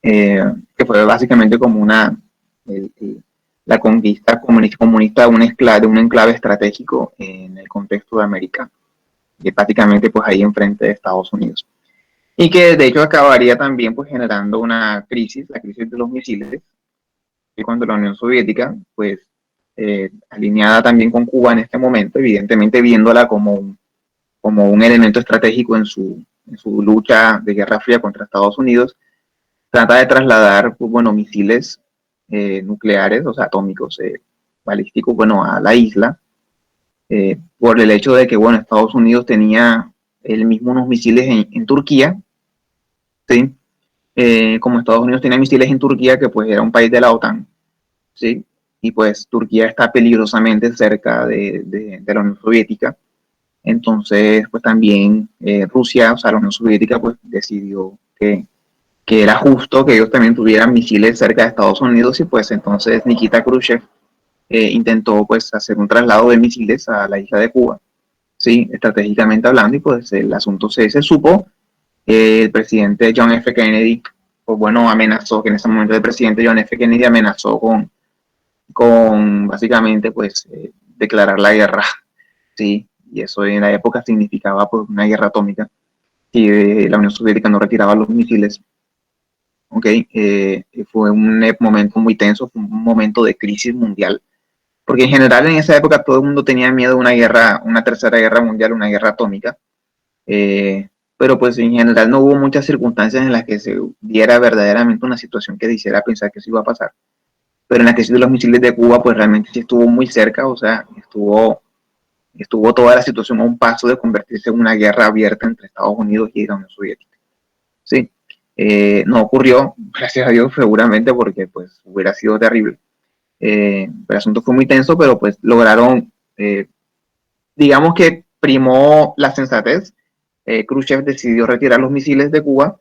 Que fue básicamente como la conquista comunista de un enclave estratégico en el contexto de América, y prácticamente pues ahí enfrente de Estados Unidos. Y que de hecho acabaría también pues generando una crisis, la crisis de los misiles, que cuando la Unión Soviética, pues alineada también con Cuba en este momento, evidentemente viéndola como un elemento estratégico en su lucha de Guerra Fría contra Estados Unidos, trata de trasladar, pues, bueno, misiles nucleares, o sea, atómicos, balísticos, bueno, a la isla, por el hecho de que, bueno, Estados Unidos tenía él mismo unos misiles en Turquía, ¿sí? Como Estados Unidos tenía misiles en Turquía, que pues era un país de la OTAN, ¿sí? Y pues Turquía está peligrosamente cerca de la Unión Soviética. Entonces, pues también Rusia, o sea, la Unión Soviética, pues decidió que era justo que ellos también tuvieran misiles cerca de Estados Unidos, y pues entonces Nikita Khrushchev intentó pues hacer un traslado de misiles a la isla de Cuba, ¿sí? Estratégicamente hablando, y pues el asunto se supo. El presidente John F. Kennedy, pues bueno, amenazó, que en ese momento el presidente John F. Kennedy amenazó con básicamente pues declarar la guerra, ¿sí? Y eso en la época significaba pues una guerra atómica, si la Unión Soviética no retiraba los misiles. Okay, fue un momento muy tenso, fue un momento de crisis mundial, porque en general en esa época todo el mundo tenía miedo de una guerra, una tercera guerra mundial, una guerra atómica, pero pues en general no hubo muchas circunstancias en las que se diera verdaderamente una situación que hiciera pensar que eso iba a pasar. Pero en la crisis de los misiles de Cuba pues realmente sí estuvo muy cerca, o sea, estuvo toda la situación a un paso de convertirse en una guerra abierta entre Estados Unidos y la Unión Soviética, ¿sí? No ocurrió, gracias a Dios, seguramente, porque pues hubiera sido terrible. El asunto fue muy tenso, pero pues lograron, digamos que primó la sensatez. Khrushchev decidió retirar los misiles de Cuba,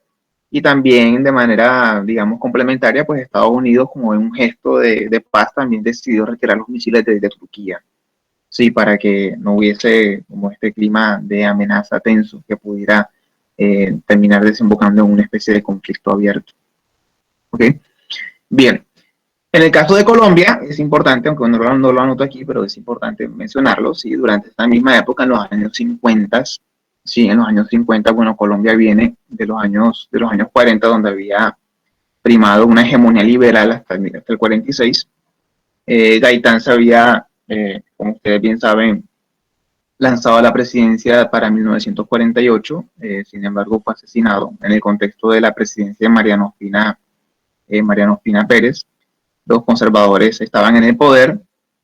y también de manera, digamos, complementaria, pues Estados Unidos, como un gesto de paz, también decidió retirar los misiles de Turquía, sí, para que no hubiese como este clima de amenaza tenso que pudiera terminar desembocando en una especie de conflicto abierto. ¿Ok? Bien. En el caso de Colombia, es importante, aunque no lo anoto aquí, pero es importante mencionarlo, sí, durante esta misma época, en los años 50, sí, en los años 50, bueno, Colombia viene de los años 40, donde había primado una hegemonía liberal hasta el 46. Gaitán se había, como ustedes bien saben, lanzado a la presidencia para 1948, sin embargo fue asesinado en el contexto de la presidencia de Mariano Ospina Pérez. Los conservadores estaban en el poder,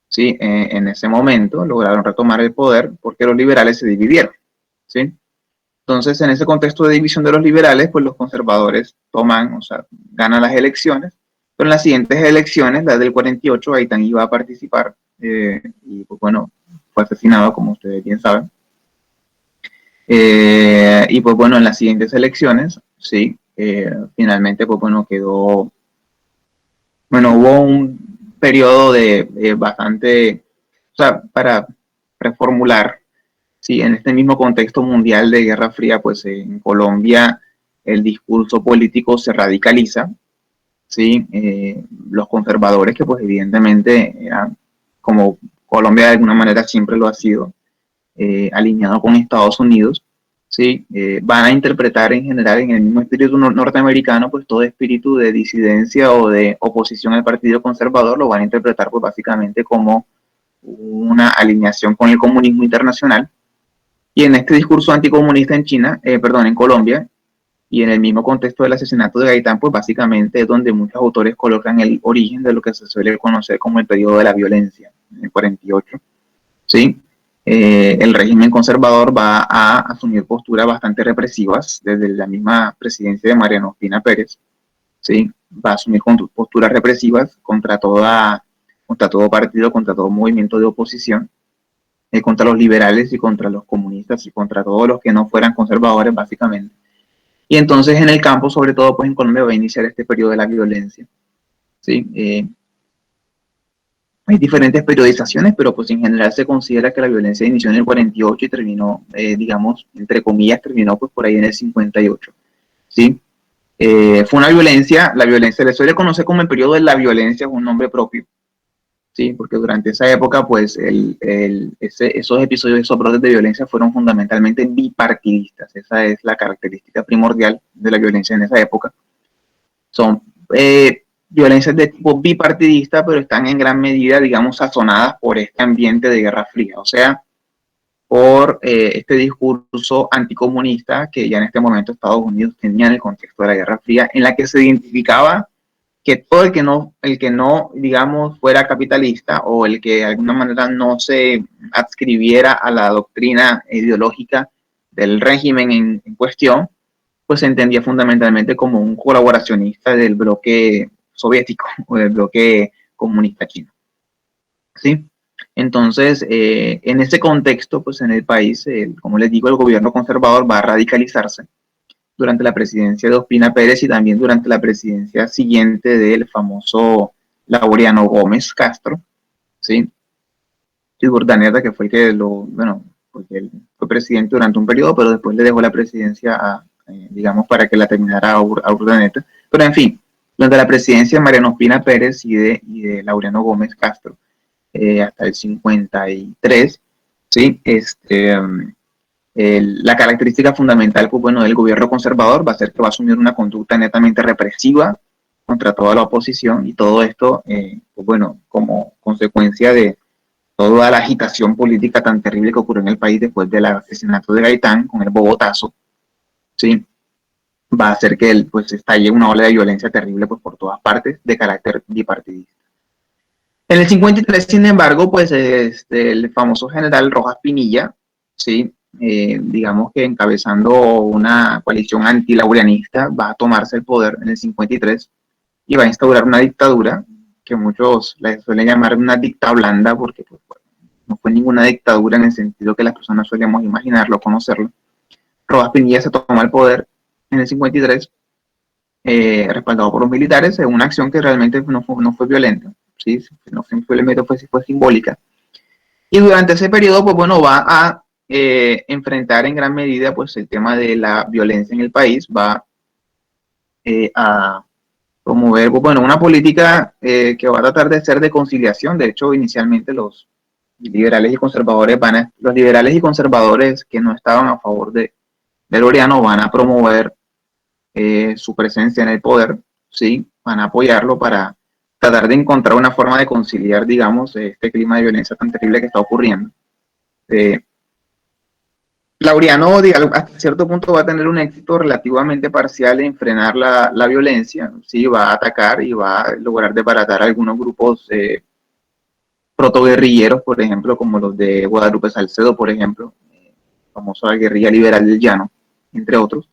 ¿sí? En ese momento lograron retomar el poder porque los liberales se dividieron, ¿sí? Entonces, en ese contexto de división de los liberales, pues los conservadores ganan las elecciones, pero en las siguientes elecciones, las del 48, Gaitán iba a participar, y pues bueno, fue asesinado, como ustedes bien saben. Y pues bueno, en las siguientes elecciones, sí, finalmente pues bueno, hubo un periodo de bastante, o sea, para reformular, sí, en este mismo contexto mundial de Guerra Fría, pues en Colombia el discurso político se radicaliza, sí, los conservadores, que pues evidentemente eran, como Colombia de alguna manera siempre lo ha sido, alineado con Estados Unidos, ¿sí? Van a interpretar en general en el mismo espíritu norteamericano, pues todo espíritu de disidencia o de oposición al Partido Conservador lo van a interpretar pues básicamente como una alineación con el comunismo internacional. Y en este discurso anticomunista en China, en Colombia, y en el mismo contexto del asesinato de Gaitán, pues básicamente es donde muchos autores colocan el origen de lo que se suele conocer como el periodo de la violencia, en el 48, ¿sí? El régimen conservador va a asumir posturas bastante represivas desde la misma presidencia de Mariano Ospina Pérez, ¿sí? Va a asumir posturas represivas contra todo partido, contra todo movimiento de oposición, contra los liberales y contra los comunistas y contra todos los que no fueran conservadores, básicamente. Y entonces en el campo, sobre todo, pues en Colombia va a iniciar este periodo de la violencia, ¿sí? Hay diferentes periodizaciones, pero pues en general se considera que la violencia inició en el 48 y terminó, digamos, entre comillas, terminó pues por ahí en el 58, ¿sí? Fue una violencia, la violencia se suele conocer como el periodo de la violencia, es un nombre propio, ¿sí? Porque durante esa época, pues esos episodios, esos brotes de violencia fueron fundamentalmente bipartidistas. Esa es la característica primordial de la violencia en esa época. Son violencias de tipo bipartidista, pero están en gran medida, digamos, sazonadas por este ambiente de Guerra Fría, o sea, por este discurso anticomunista que ya en este momento Estados Unidos tenía en el contexto de la Guerra Fría, en la que se identificaba que todo el que no, digamos, fuera capitalista o el que de alguna manera no se adscribiera a la doctrina ideológica del régimen en cuestión, pues se entendía fundamentalmente como un colaboracionista del bloque soviético o del bloque comunista chino, ¿sí? Entonces, en ese contexto, pues en el país, como les digo, el gobierno conservador va a radicalizarse durante la presidencia de Ospina Pérez y también durante la presidencia siguiente del famoso Laureano Gómez Castro, ¿sí? Y Urdaneta, que fue el que porque él fue presidente durante un periodo, pero después le dejó la presidencia digamos, para que la terminara a Urdaneta. Pero en fin, durante la presidencia de Mariano Ospina Pérez y de Laureano Gómez Castro, hasta el 53, ¿sí? La característica fundamental, pues bueno, del gobierno conservador va a ser que va a asumir una conducta netamente represiva contra toda la oposición y todo esto, pues bueno, como consecuencia de toda la agitación política tan terrible que ocurrió en el país después del asesinato de Gaitán con el Bogotazo, ¿sí? Va a hacer que pues estalle una ola de violencia terrible pues por todas partes de carácter bipartidista. En el 53, sin embargo, pues el famoso general Rojas Pinilla, ¿sí? Digamos que encabezando una coalición antilaureanista, va a tomarse el poder en el 53 y va a instaurar una dictadura que muchos la suelen llamar una dicta blanda, porque pues, bueno, no fue ninguna dictadura en el sentido que las personas solemos imaginarlo, conocerlo. Rojas Pinilla se toma el poder en el 53, respaldado por los militares, en una acción que realmente no fue violenta, ¿sí? No simplemente fue simbólica. Y durante ese periodo, pues bueno, va a enfrentar en gran medida pues el tema de la violencia en el país, va a promover, pues, bueno, una política que va a tratar de ser de conciliación. De hecho, inicialmente los liberales y conservadores los liberales y conservadores que no estaban a favor de Laureano van a promover su presencia en el poder, ¿sí? Van a apoyarlo para tratar de encontrar una forma de conciliar, digamos, este clima de violencia tan terrible que está ocurriendo. Laureano, hasta cierto punto, va a tener un éxito relativamente parcial en frenar la violencia, ¿sí? Va a atacar y va a lograr desbaratar algunos grupos protoguerrilleros, por ejemplo, como los de Guadalupe Salcedo, por ejemplo, famosa guerrilla liberal del Llano, entre otros.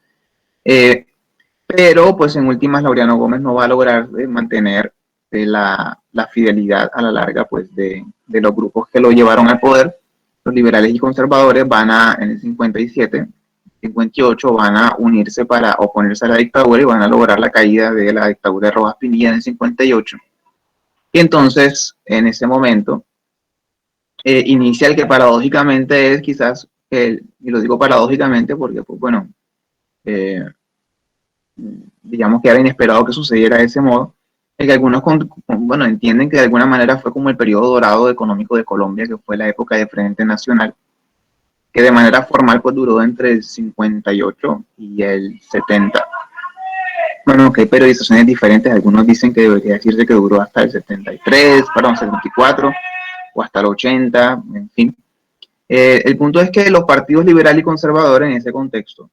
Pero pues en últimas Laureano Gómez no va a lograr mantener la fidelidad a la larga pues de los grupos que lo llevaron al poder. Los liberales y conservadores en el 57, 58 van a unirse para oponerse a la dictadura y van a lograr la caída de la dictadura de Rojas Pinilla en el 58. Y entonces en ese momento inicia el que paradójicamente es quizás, y lo digo paradójicamente porque pues bueno, digamos que era inesperado que sucediera de ese modo, el que algunos entienden que de alguna manera fue como el periodo dorado económico de Colombia, que fue la época de Frente Nacional, que de manera formal pues duró entre el 58 y el 70. Bueno, que hay periodizaciones diferentes, algunos dicen que debería decirse que duró hasta el 73, perdón, 74 o hasta el 80, en fin. El punto es que los partidos liberal y conservador en ese contexto,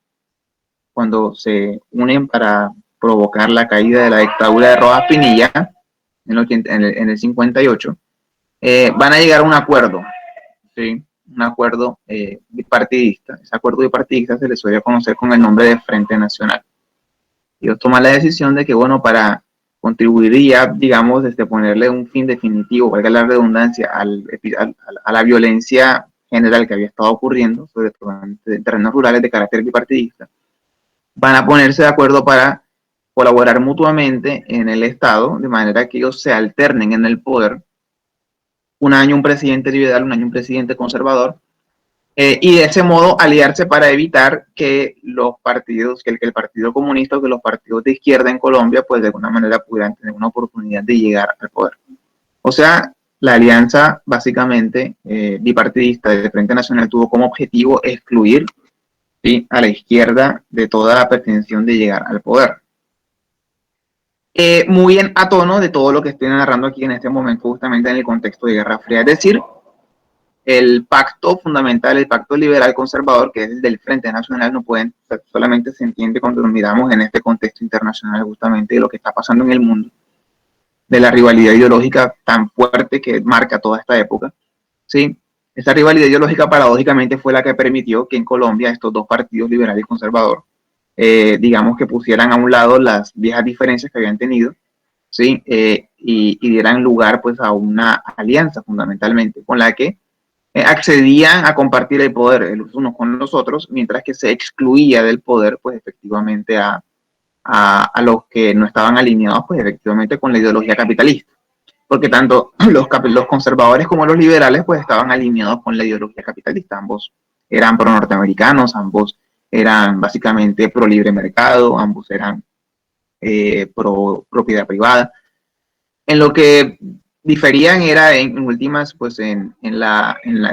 cuando se unen para provocar la caída de la dictadura de Rojas Pinilla en el 58, van a llegar a un acuerdo, ¿sí? Un acuerdo bipartidista. Ese acuerdo bipartidista se le suele conocer con el nombre de Frente Nacional. Ellos toman la decisión de que, bueno, para contribuir y ya, digamos, ponerle un fin definitivo, valga la redundancia, a la violencia general que había estado ocurriendo, sobre todo en terrenos rurales de carácter bipartidista, van a ponerse de acuerdo para colaborar mutuamente en el Estado, de manera que ellos se alternen en el poder, un año un presidente liberal, un año un presidente conservador, y de ese modo aliarse para evitar que los partidos, que el Partido Comunista o que los partidos de izquierda en Colombia, pues de alguna manera pudieran tener una oportunidad de llegar al poder. O sea, la alianza básicamente bipartidista del Frente Nacional tuvo como objetivo excluir, ¿sí?, a la izquierda de toda la pretensión de llegar al poder. Muy a tono de todo lo que estoy narrando aquí en este momento, justamente en el contexto de Guerra Fría, es decir, el pacto fundamental, el pacto liberal conservador, que es el del Frente Nacional, no pueden, solamente se entiende cuando lo miramos en este contexto internacional justamente de lo que está pasando en el mundo, de la rivalidad ideológica tan fuerte que marca toda esta época, ¿sí? Esta rivalidad ideológica paradójicamente fue la que permitió que en Colombia estos dos partidos, liberal y conservador, digamos que pusieran a un lado las viejas diferencias que habían tenido, ¿sí? Y dieran lugar pues a una alianza fundamentalmente con la que accedían a compartir el poder los unos con los otros, mientras que se excluía del poder, pues efectivamente a los que no estaban alineados, pues efectivamente con la ideología capitalista. Porque tanto los conservadores como los liberales, pues estaban alineados con la ideología capitalista. Ambos eran pro-norteamericanos, ambos eran básicamente pro-libre mercado, ambos eran pro-propiedad privada. En lo que diferían era en últimas, pues en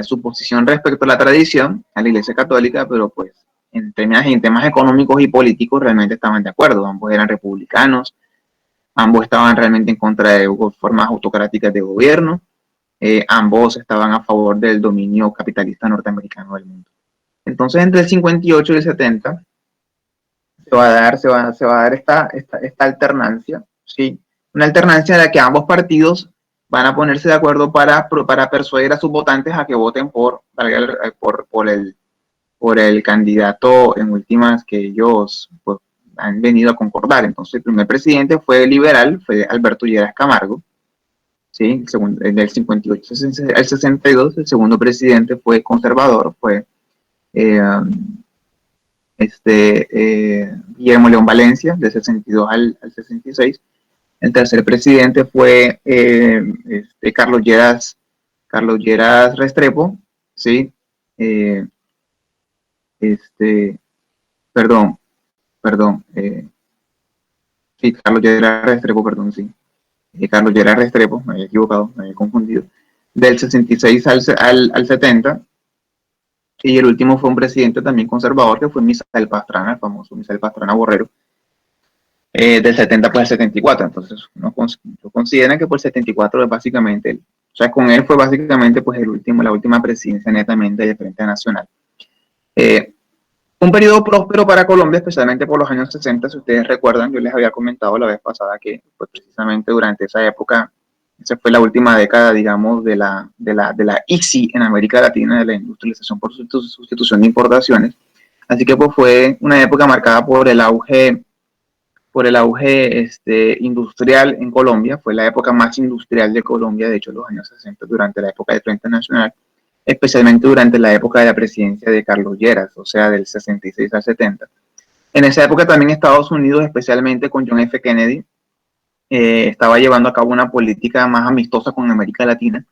su posición respecto a la tradición, a la Iglesia Católica, pero pues en temas económicos y políticos realmente estaban de acuerdo. Ambos eran republicanos, ambos estaban realmente en contra de formas autocráticas de gobierno, ambos estaban a favor del dominio capitalista norteamericano del mundo. Entonces, entre el 58 y el 70 se va a dar esta alternancia, ¿sí? Una alternancia en la que ambos partidos van a ponerse de acuerdo para persuadir a sus votantes a que voten por el candidato en últimas que ellos pues, han venido a concordar. Entonces, el primer presidente fue liberal, fue Alberto Lleras Camargo, ¿sí? Del 58 al 62. El segundo presidente fue conservador, fue Guillermo León Valencia, del 62 al 66. El tercer presidente fue Carlos Lleras Restrepo, ¿sí? Perdón, sí, Carlos Lleras Restrepo, perdón, sí. Carlos Lleras Restrepo, me había equivocado, me había confundido. Del 66 al 70. Y el último fue un presidente también conservador, que fue Misael Pastrana, el famoso Misael Pastrana Borrero, del 70 pues al 74. Entonces, uno considera que por el 74 es básicamente, o sea, con él fue básicamente pues la última presidencia netamente de Frente Nacional. Un periodo próspero para Colombia, especialmente por los años 60, si ustedes recuerdan, yo les había comentado la vez pasada que pues, precisamente durante esa época, esa fue la última década, digamos, de la ICI en América Latina, de la industrialización por sustitución de importaciones. Así que pues fue una época marcada por el auge industrial en Colombia. Fue la época más industrial de Colombia, de hecho, los años 60, durante la época del Frente Nacional, especialmente durante la época de la presidencia de Carlos Lleras, o sea, del 66 al 70. En esa época también Estados Unidos, especialmente con John F. Kennedy, estaba llevando a cabo una política más amistosa con América Latina,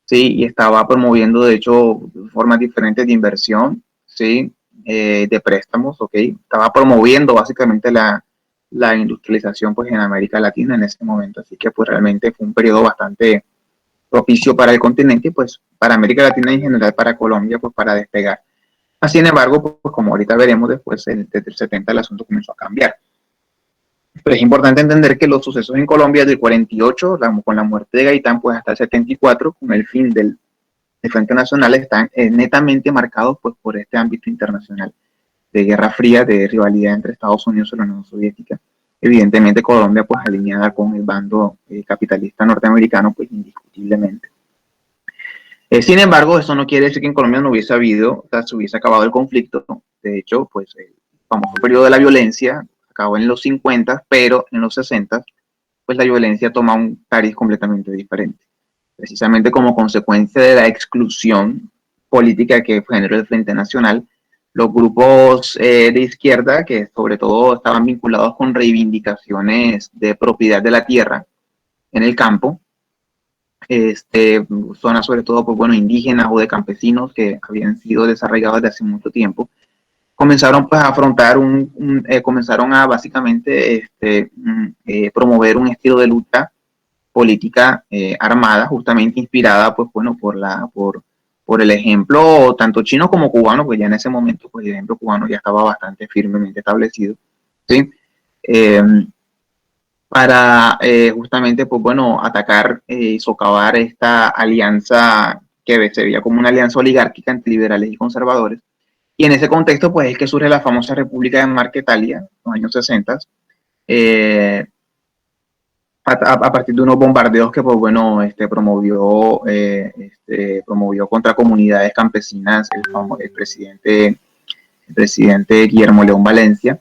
¿sí? Y estaba promoviendo, de hecho, formas diferentes de inversión, ¿sí? De préstamos, ¿ok? Estaba promoviendo básicamente la industrialización pues, en América Latina en ese momento, así que pues realmente fue un periodo bastante propicio para el continente y pues para América Latina en general, para Colombia, pues para despegar. Sin embargo, pues como ahorita veremos después, desde el 70 el asunto comenzó a cambiar. Pero es importante entender que los sucesos en Colombia del 48, con la muerte de Gaitán, pues hasta el 74, con el fin del Frente Nacional, están netamente marcados pues, por este ámbito internacional de Guerra Fría, de rivalidad entre Estados Unidos y la Unión Soviética. Evidentemente Colombia pues alineada con el bando capitalista norteamericano, pues indiscutiblemente. Sin embargo, eso no quiere decir que en Colombia no hubiese habido, o sea, se hubiese acabado el conflicto. De hecho, pues el famoso periodo de la violencia acabó en los 50, pero en los 60, pues la violencia toma un cariz completamente diferente. Precisamente como consecuencia de la exclusión política que generó el Frente Nacional, los grupos de izquierda, que sobre todo estaban vinculados con reivindicaciones de propiedad de la tierra en el campo, zonas sobre todo pues, bueno, indígenas o de campesinos que habían sido desarraigados desde hace mucho tiempo, comenzaron pues, a afrontar comenzaron a básicamente promover un estilo de lucha política armada, justamente inspirada pues, bueno, por el ejemplo tanto chino como cubano, pues ya en ese momento pues, el ejemplo cubano ya estaba bastante firmemente establecido, ¿sí? Para justamente, pues bueno, atacar y socavar esta alianza que se veía como una alianza oligárquica entre liberales y conservadores. Y en ese contexto, pues es que surge la famosa República de Marquetalia, en los años 60, a partir de unos bombardeos que, pues bueno, promovió contra comunidades campesinas el presidente Guillermo León Valencia,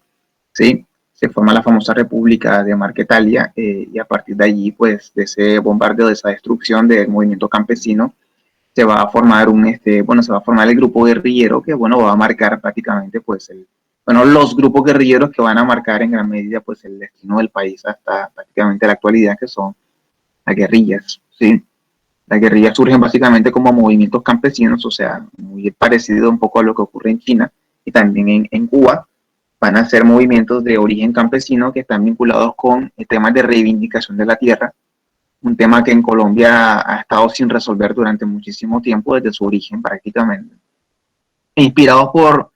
¿sí? Se forma la famosa República de Marquetalia y a partir de allí, pues, de ese bombardeo, de esa destrucción del movimiento campesino, se va a formar el grupo guerrillero que, bueno, va a marcar prácticamente, pues, los grupos guerrilleros que van a marcar en gran medida, pues, el destino del país hasta prácticamente la actualidad, que son las guerrillas, ¿sí? Las guerrillas surgen básicamente como movimientos campesinos, o sea, muy parecido un poco a lo que ocurre en China y también en Cuba. Van a ser movimientos de origen campesino que están vinculados con temas de reivindicación de la tierra, un tema que en Colombia ha estado sin resolver durante muchísimo tiempo, desde su origen prácticamente. Inspirados por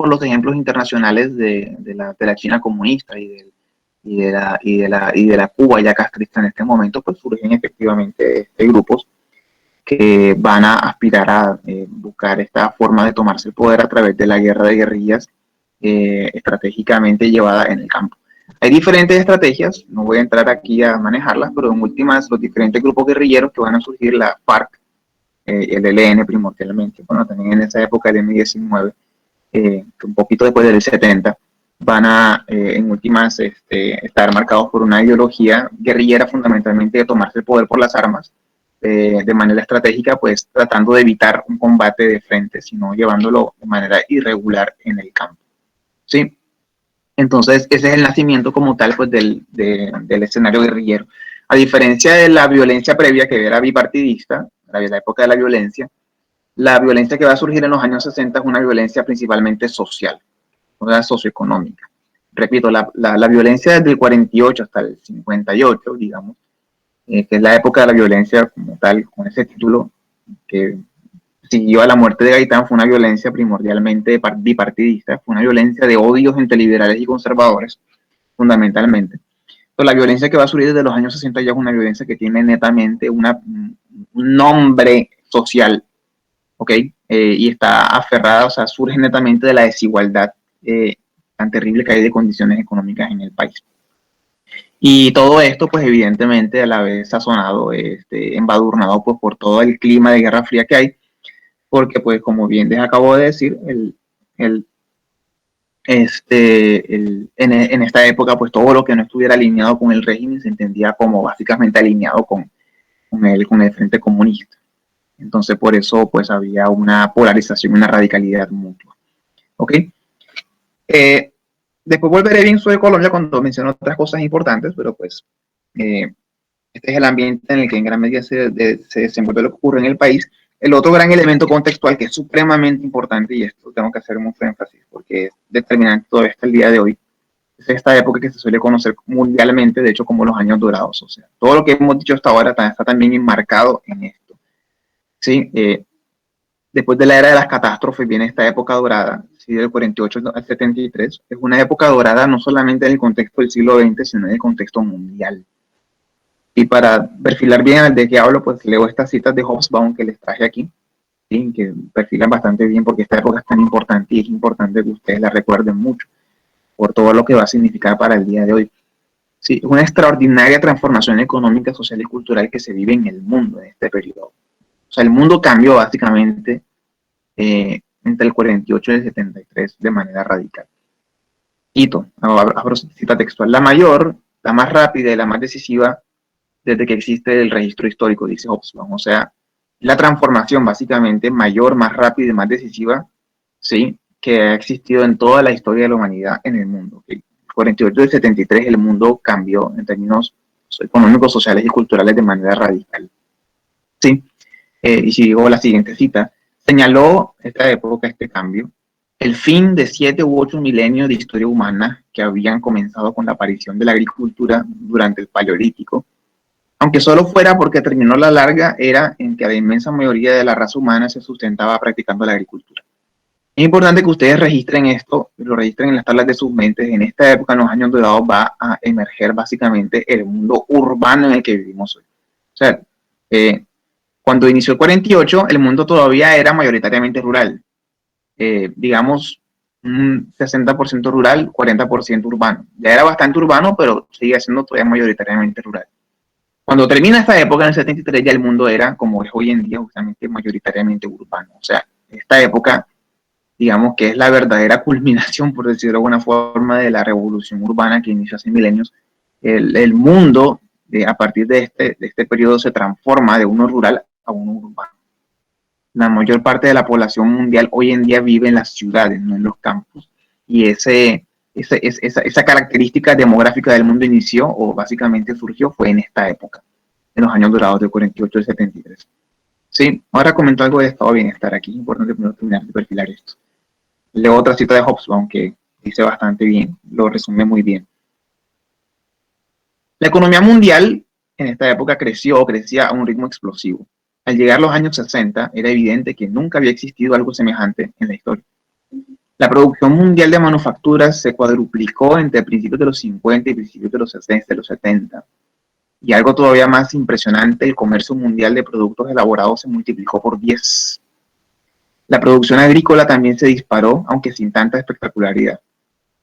los ejemplos internacionales de la China comunista y de la Cuba ya castrista en este momento, pues surgen efectivamente grupos que van a aspirar a buscar esta forma de tomarse el poder a través de la guerra de guerrillas estratégicamente llevada en el campo. Hay diferentes estrategias, no voy a entrar aquí a manejarlas, pero en últimas los diferentes grupos guerrilleros que van a surgir, la FARC, el ELN primordialmente, bueno, también en esa época del M-19, un poquito después del 70, van a en últimas estar marcados por una ideología guerrillera fundamentalmente de tomarse el poder por las armas, de manera estratégica, pues tratando de evitar un combate de frente, sino llevándolo de manera irregular en el campo. ¿Sí? Entonces, ese es el nacimiento como tal pues, del escenario guerrillero. A diferencia de la violencia previa, que era bipartidista, la época de la violencia que va a surgir en los años 60 es una violencia principalmente social, o sea, socioeconómica. Repito, la violencia desde el 48 hasta el 58, digamos, que es la época de la violencia como tal, con ese título, que siguió a la muerte de Gaitán, fue una violencia primordialmente bipartidista, fue una violencia de odios entre liberales y conservadores, fundamentalmente. Pero la violencia que va a surgir desde los años 60 ya es una violencia que tiene netamente un nombre social, ¿ok? Y está aferrada, o sea, surge netamente de la desigualdad tan terrible que hay de condiciones económicas en el país. Y todo esto, pues evidentemente a la vez sazonado, embadurnado pues, por todo el clima de Guerra Fría que hay, porque pues como bien les acabo de decir, en esta época pues todo lo que no estuviera alineado con el régimen se entendía como básicamente alineado con el Frente Comunista. Entonces por eso pues había una polarización, una radicalidad mutua. ¿Ok? Después volveré bien sobre Colombia cuando menciono otras cosas importantes, pero pues este es el ambiente en el que en gran medida se desenvuelve lo que ocurre en el país. El otro gran elemento contextual que es supremamente importante, y esto tengo que hacer mucho énfasis porque es determinante todo esto el día de hoy, es esta época que se suele conocer mundialmente, de hecho, como los años dorados. O sea, todo lo que hemos dicho hasta ahora está también enmarcado en esto. ¿Sí? Después de la era de las catástrofes viene esta época dorada, ¿sí? Del 48 al 73. Es una época dorada no solamente en el contexto del siglo XX, sino en el contexto mundial. Y para perfilar bien de qué hablo, pues leo estas citas de Hobsbawm que les traje aquí, ¿sí? Que perfilan bastante bien porque esta época es tan importante y es importante que ustedes la recuerden mucho por todo lo que va a significar para el día de hoy. Sí, una extraordinaria transformación económica, social y cultural que se vive en el mundo en este periodo. O sea, el mundo cambió básicamente entre el 48 y el 73 de manera radical. Hito, abro cita textual, la mayor, la más rápida y la más decisiva desde que existe el registro histórico, dice Hobsbawm. O sea, la transformación básicamente mayor, más rápida y más decisiva, ¿sí? Que ha existido en toda la historia de la humanidad en el mundo. ¿Okay? 48 y 73 el mundo cambió en términos económicos, sociales y culturales de manera radical. ¿Sí? Y si digo la siguiente cita, señaló esta época, este cambio, el fin de 7 u 8 milenios de historia humana que habían comenzado con la aparición de la agricultura durante el Paleolítico, aunque solo fuera porque terminó la larga era en que la inmensa mayoría de la raza humana se sustentaba practicando la agricultura. Es importante que ustedes registren esto, lo registren en las tablas de sus mentes. En esta época, en los años dorados, va a emerger básicamente el mundo urbano en el que vivimos hoy. O sea, cuando inició el 48, el mundo todavía era mayoritariamente rural. Digamos, un 60% rural, 40% urbano. Ya era bastante urbano, pero sigue siendo todavía mayoritariamente rural. Cuando termina esta época, en el 73, ya el mundo era, como es hoy en día, justamente mayoritariamente urbano. O sea, esta época, digamos que es la verdadera culminación, por decirlo de alguna forma, de la revolución urbana que inició hace milenios. El mundo, a partir de este periodo, se transforma de uno rural a uno urbano. La mayor parte de la población mundial hoy en día vive en las ciudades, no en los campos. Y esa característica demográfica del mundo inició, o básicamente surgió, fue en esta época, en los años dorados del 48 al 73. Sí, ahora comento algo del estado de bienestar. Aquí es importante primero terminar de perfilar esto. Leo otra cita de Hobsbawm que dice bastante bien, lo resume muy bien. La economía mundial en esta época crecía a un ritmo explosivo. Al llegar los años 60, era evidente que nunca había existido algo semejante en la historia. La producción mundial de manufacturas se cuadruplicó entre principios de los 50 y principios de los 60, de los 70. Y algo todavía más impresionante, el comercio mundial de productos elaborados se multiplicó por 10. La producción agrícola también se disparó, aunque sin tanta espectacularidad.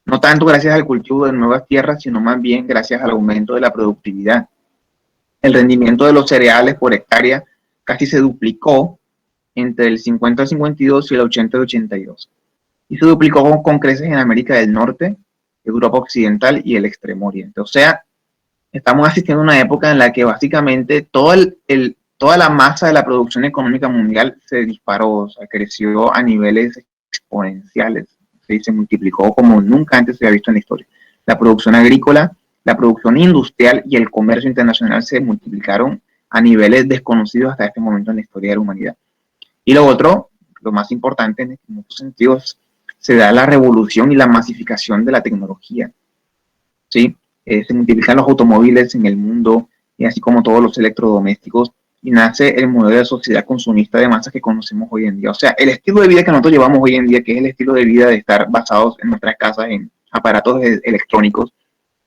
No tanto gracias al cultivo de nuevas tierras, sino más bien gracias al aumento de la productividad. El rendimiento de los cereales por hectárea casi se duplicó entre el 50 al 52 y el 80 al 82. Y se duplicó con creces en América del Norte, Europa Occidental y el Extremo Oriente. O sea, estamos asistiendo a una época en la que básicamente toda la masa de la producción económica mundial se disparó, o sea, creció a niveles exponenciales. Se multiplicó como nunca antes se había visto en la historia. La producción agrícola, la producción industrial y el comercio internacional se multiplicaron a niveles desconocidos hasta este momento en la historia de la humanidad. Y lo otro, lo más importante en muchos sentidos, se da la revolución y la masificación de la tecnología. ¿Sí? Se multiplican los automóviles en el mundo, y así como todos los electrodomésticos, y nace el modelo de sociedad consumista de masas que conocemos hoy en día. O sea, el estilo de vida que nosotros llevamos hoy en día, que es el estilo de vida de estar basados en nuestras casas en aparatos electrónicos,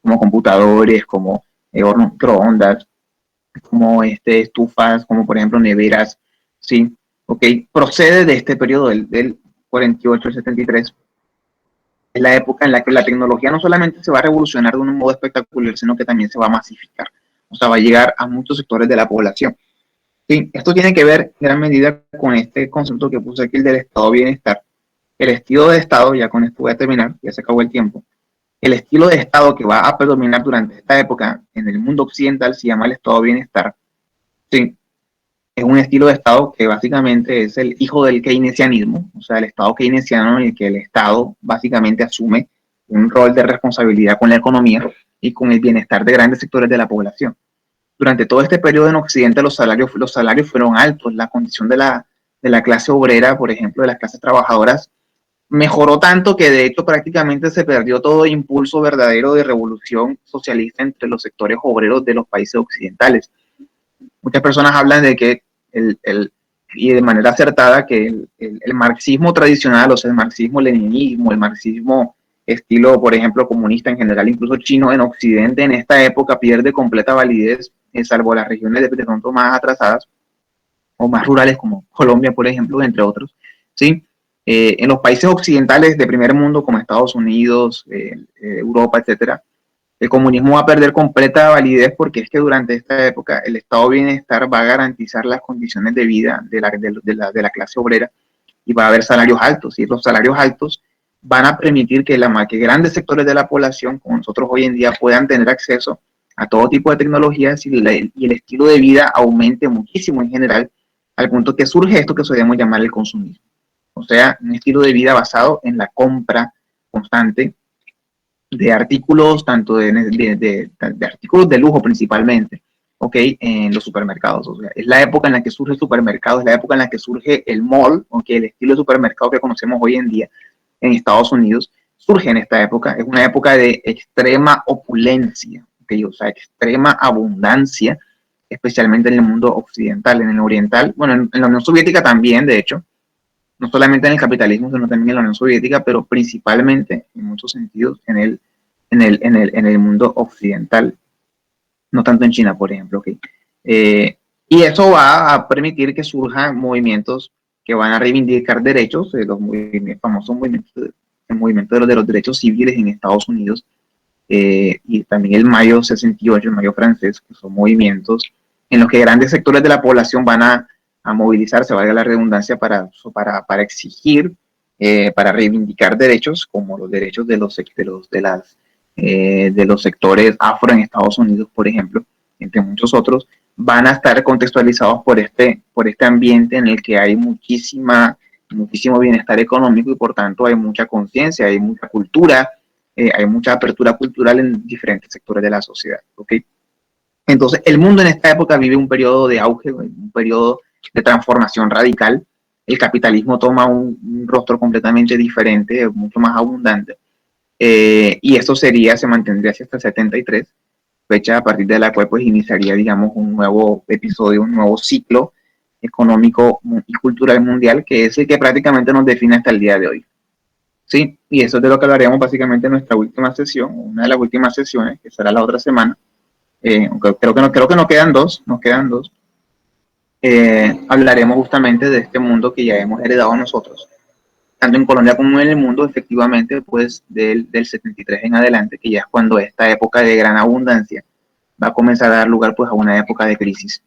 como computadores, como hornos microondas, como estufas, como por ejemplo neveras, ¿sí? Okay. Procede de este periodo del 48 al 73. Es la época en la que la tecnología no solamente se va a revolucionar de un modo espectacular, sino que también se va a masificar. O sea, va a llegar a muchos sectores de la población. Sí, esto tiene que ver en gran medida con este concepto que puse aquí, el del estado de bienestar. El estilo de estado, ya con esto voy a terminar, ya se acabó el tiempo. El estilo de estado que va a predominar durante esta época en el mundo occidental se llama el estado de bienestar. Sí, es un estilo de estado que básicamente es el hijo del keynesianismo, o sea, el estado keynesiano en el que el estado básicamente asume un rol de responsabilidad con la economía y con el bienestar de grandes sectores de la población. Durante todo este periodo en Occidente los salarios fueron altos, la condición de la clase obrera, por ejemplo, de las clases trabajadoras, mejoró tanto que de hecho prácticamente se perdió todo impulso verdadero de revolución socialista entre los sectores obreros de los países occidentales. Muchas personas hablan de que y de manera acertada que el marxismo tradicional, o sea, el marxismo-leninismo, el marxismo estilo, por ejemplo, comunista en general, incluso chino en Occidente, en esta época pierde completa validez, salvo las regiones de pronto más atrasadas o más rurales como Colombia, por ejemplo, entre otros, ¿sí? En los países occidentales de primer mundo como Estados Unidos, Europa, etcétera, el comunismo va a perder completa validez porque es que durante esta época el estado de bienestar va a garantizar las condiciones de vida de la clase obrera y va a haber salarios altos, y los salarios altos van a permitir que grandes sectores de la población, como nosotros hoy en día, puedan tener acceso a todo tipo de tecnologías y el estilo de vida aumente muchísimo en general, al punto que surge esto que solemos llamar el consumismo. O sea, un estilo de vida basado en la compra constante de artículos, tanto de artículos de lujo principalmente, ¿ok? En los supermercados. O sea, es la época en la que surge el supermercado, es la época en la que surge el mall, ¿ok? El estilo de supermercado que conocemos hoy en día en Estados Unidos, surge en esta época. Es una época de extrema opulencia, ¿ok? O sea, extrema abundancia, especialmente en el mundo occidental. En el oriental, bueno, en la Unión Soviética también, de hecho, no solamente en el capitalismo, sino también en la Unión Soviética, pero principalmente, en muchos sentidos, en el mundo occidental, no tanto en China, por ejemplo. ¿Okay? Y eso va a permitir que surjan movimientos que van a reivindicar derechos, los famosos movimientos, el movimiento de los derechos civiles en Estados Unidos, y también el Mayo 68, el Mayo francés, que son movimientos en los que grandes sectores de la población van a movilizarse, valga la redundancia, para exigir, para reivindicar derechos, como los derechos de los sectores afro en Estados Unidos, por ejemplo, entre muchos otros, van a estar contextualizados por este ambiente en el que hay muchísimo bienestar económico y por tanto hay mucha conciencia, hay mucha cultura, hay mucha apertura cultural en diferentes sectores de la sociedad. ¿Okay? Entonces, el mundo en esta época vive un periodo de auge, un periodo de transformación radical. El capitalismo toma un rostro completamente diferente, mucho más abundante. Y esto se mantendría hasta el 73, fecha a partir de la cual pues iniciaría, digamos, un nuevo episodio, un nuevo ciclo económico y cultural mundial, que es el que prácticamente nos define hasta el día de hoy. Sí, y eso es de lo que hablaremos básicamente en nuestra última sesión, una de las últimas sesiones, que será la otra semana. Aunque creo que nos quedan dos. Hablaremos justamente de este mundo que ya hemos heredado nosotros, tanto en Colombia como en el mundo, efectivamente, pues del 73 en adelante, que ya es cuando esta época de gran abundancia va a comenzar a dar lugar pues a una época de crisis.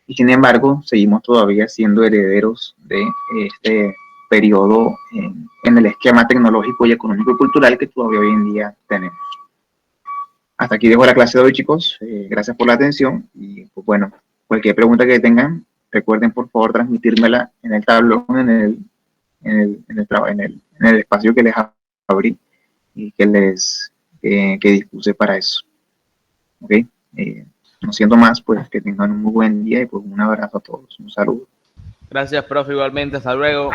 Y sin embargo, seguimos todavía siendo herederos de este periodo en el esquema tecnológico y económico y cultural que todavía hoy en día tenemos. Hasta aquí dejo la clase de hoy, chicos. Gracias por la atención y pues bueno, cualquier pregunta que tengan, recuerden por favor transmitírmela en el tablón, en el espacio que les abrí y que dispuse para eso. ¿Ok? No siento más, pues que tengan un muy buen día y pues un abrazo a todos. Un saludo. Gracias, profe, igualmente. Hasta luego.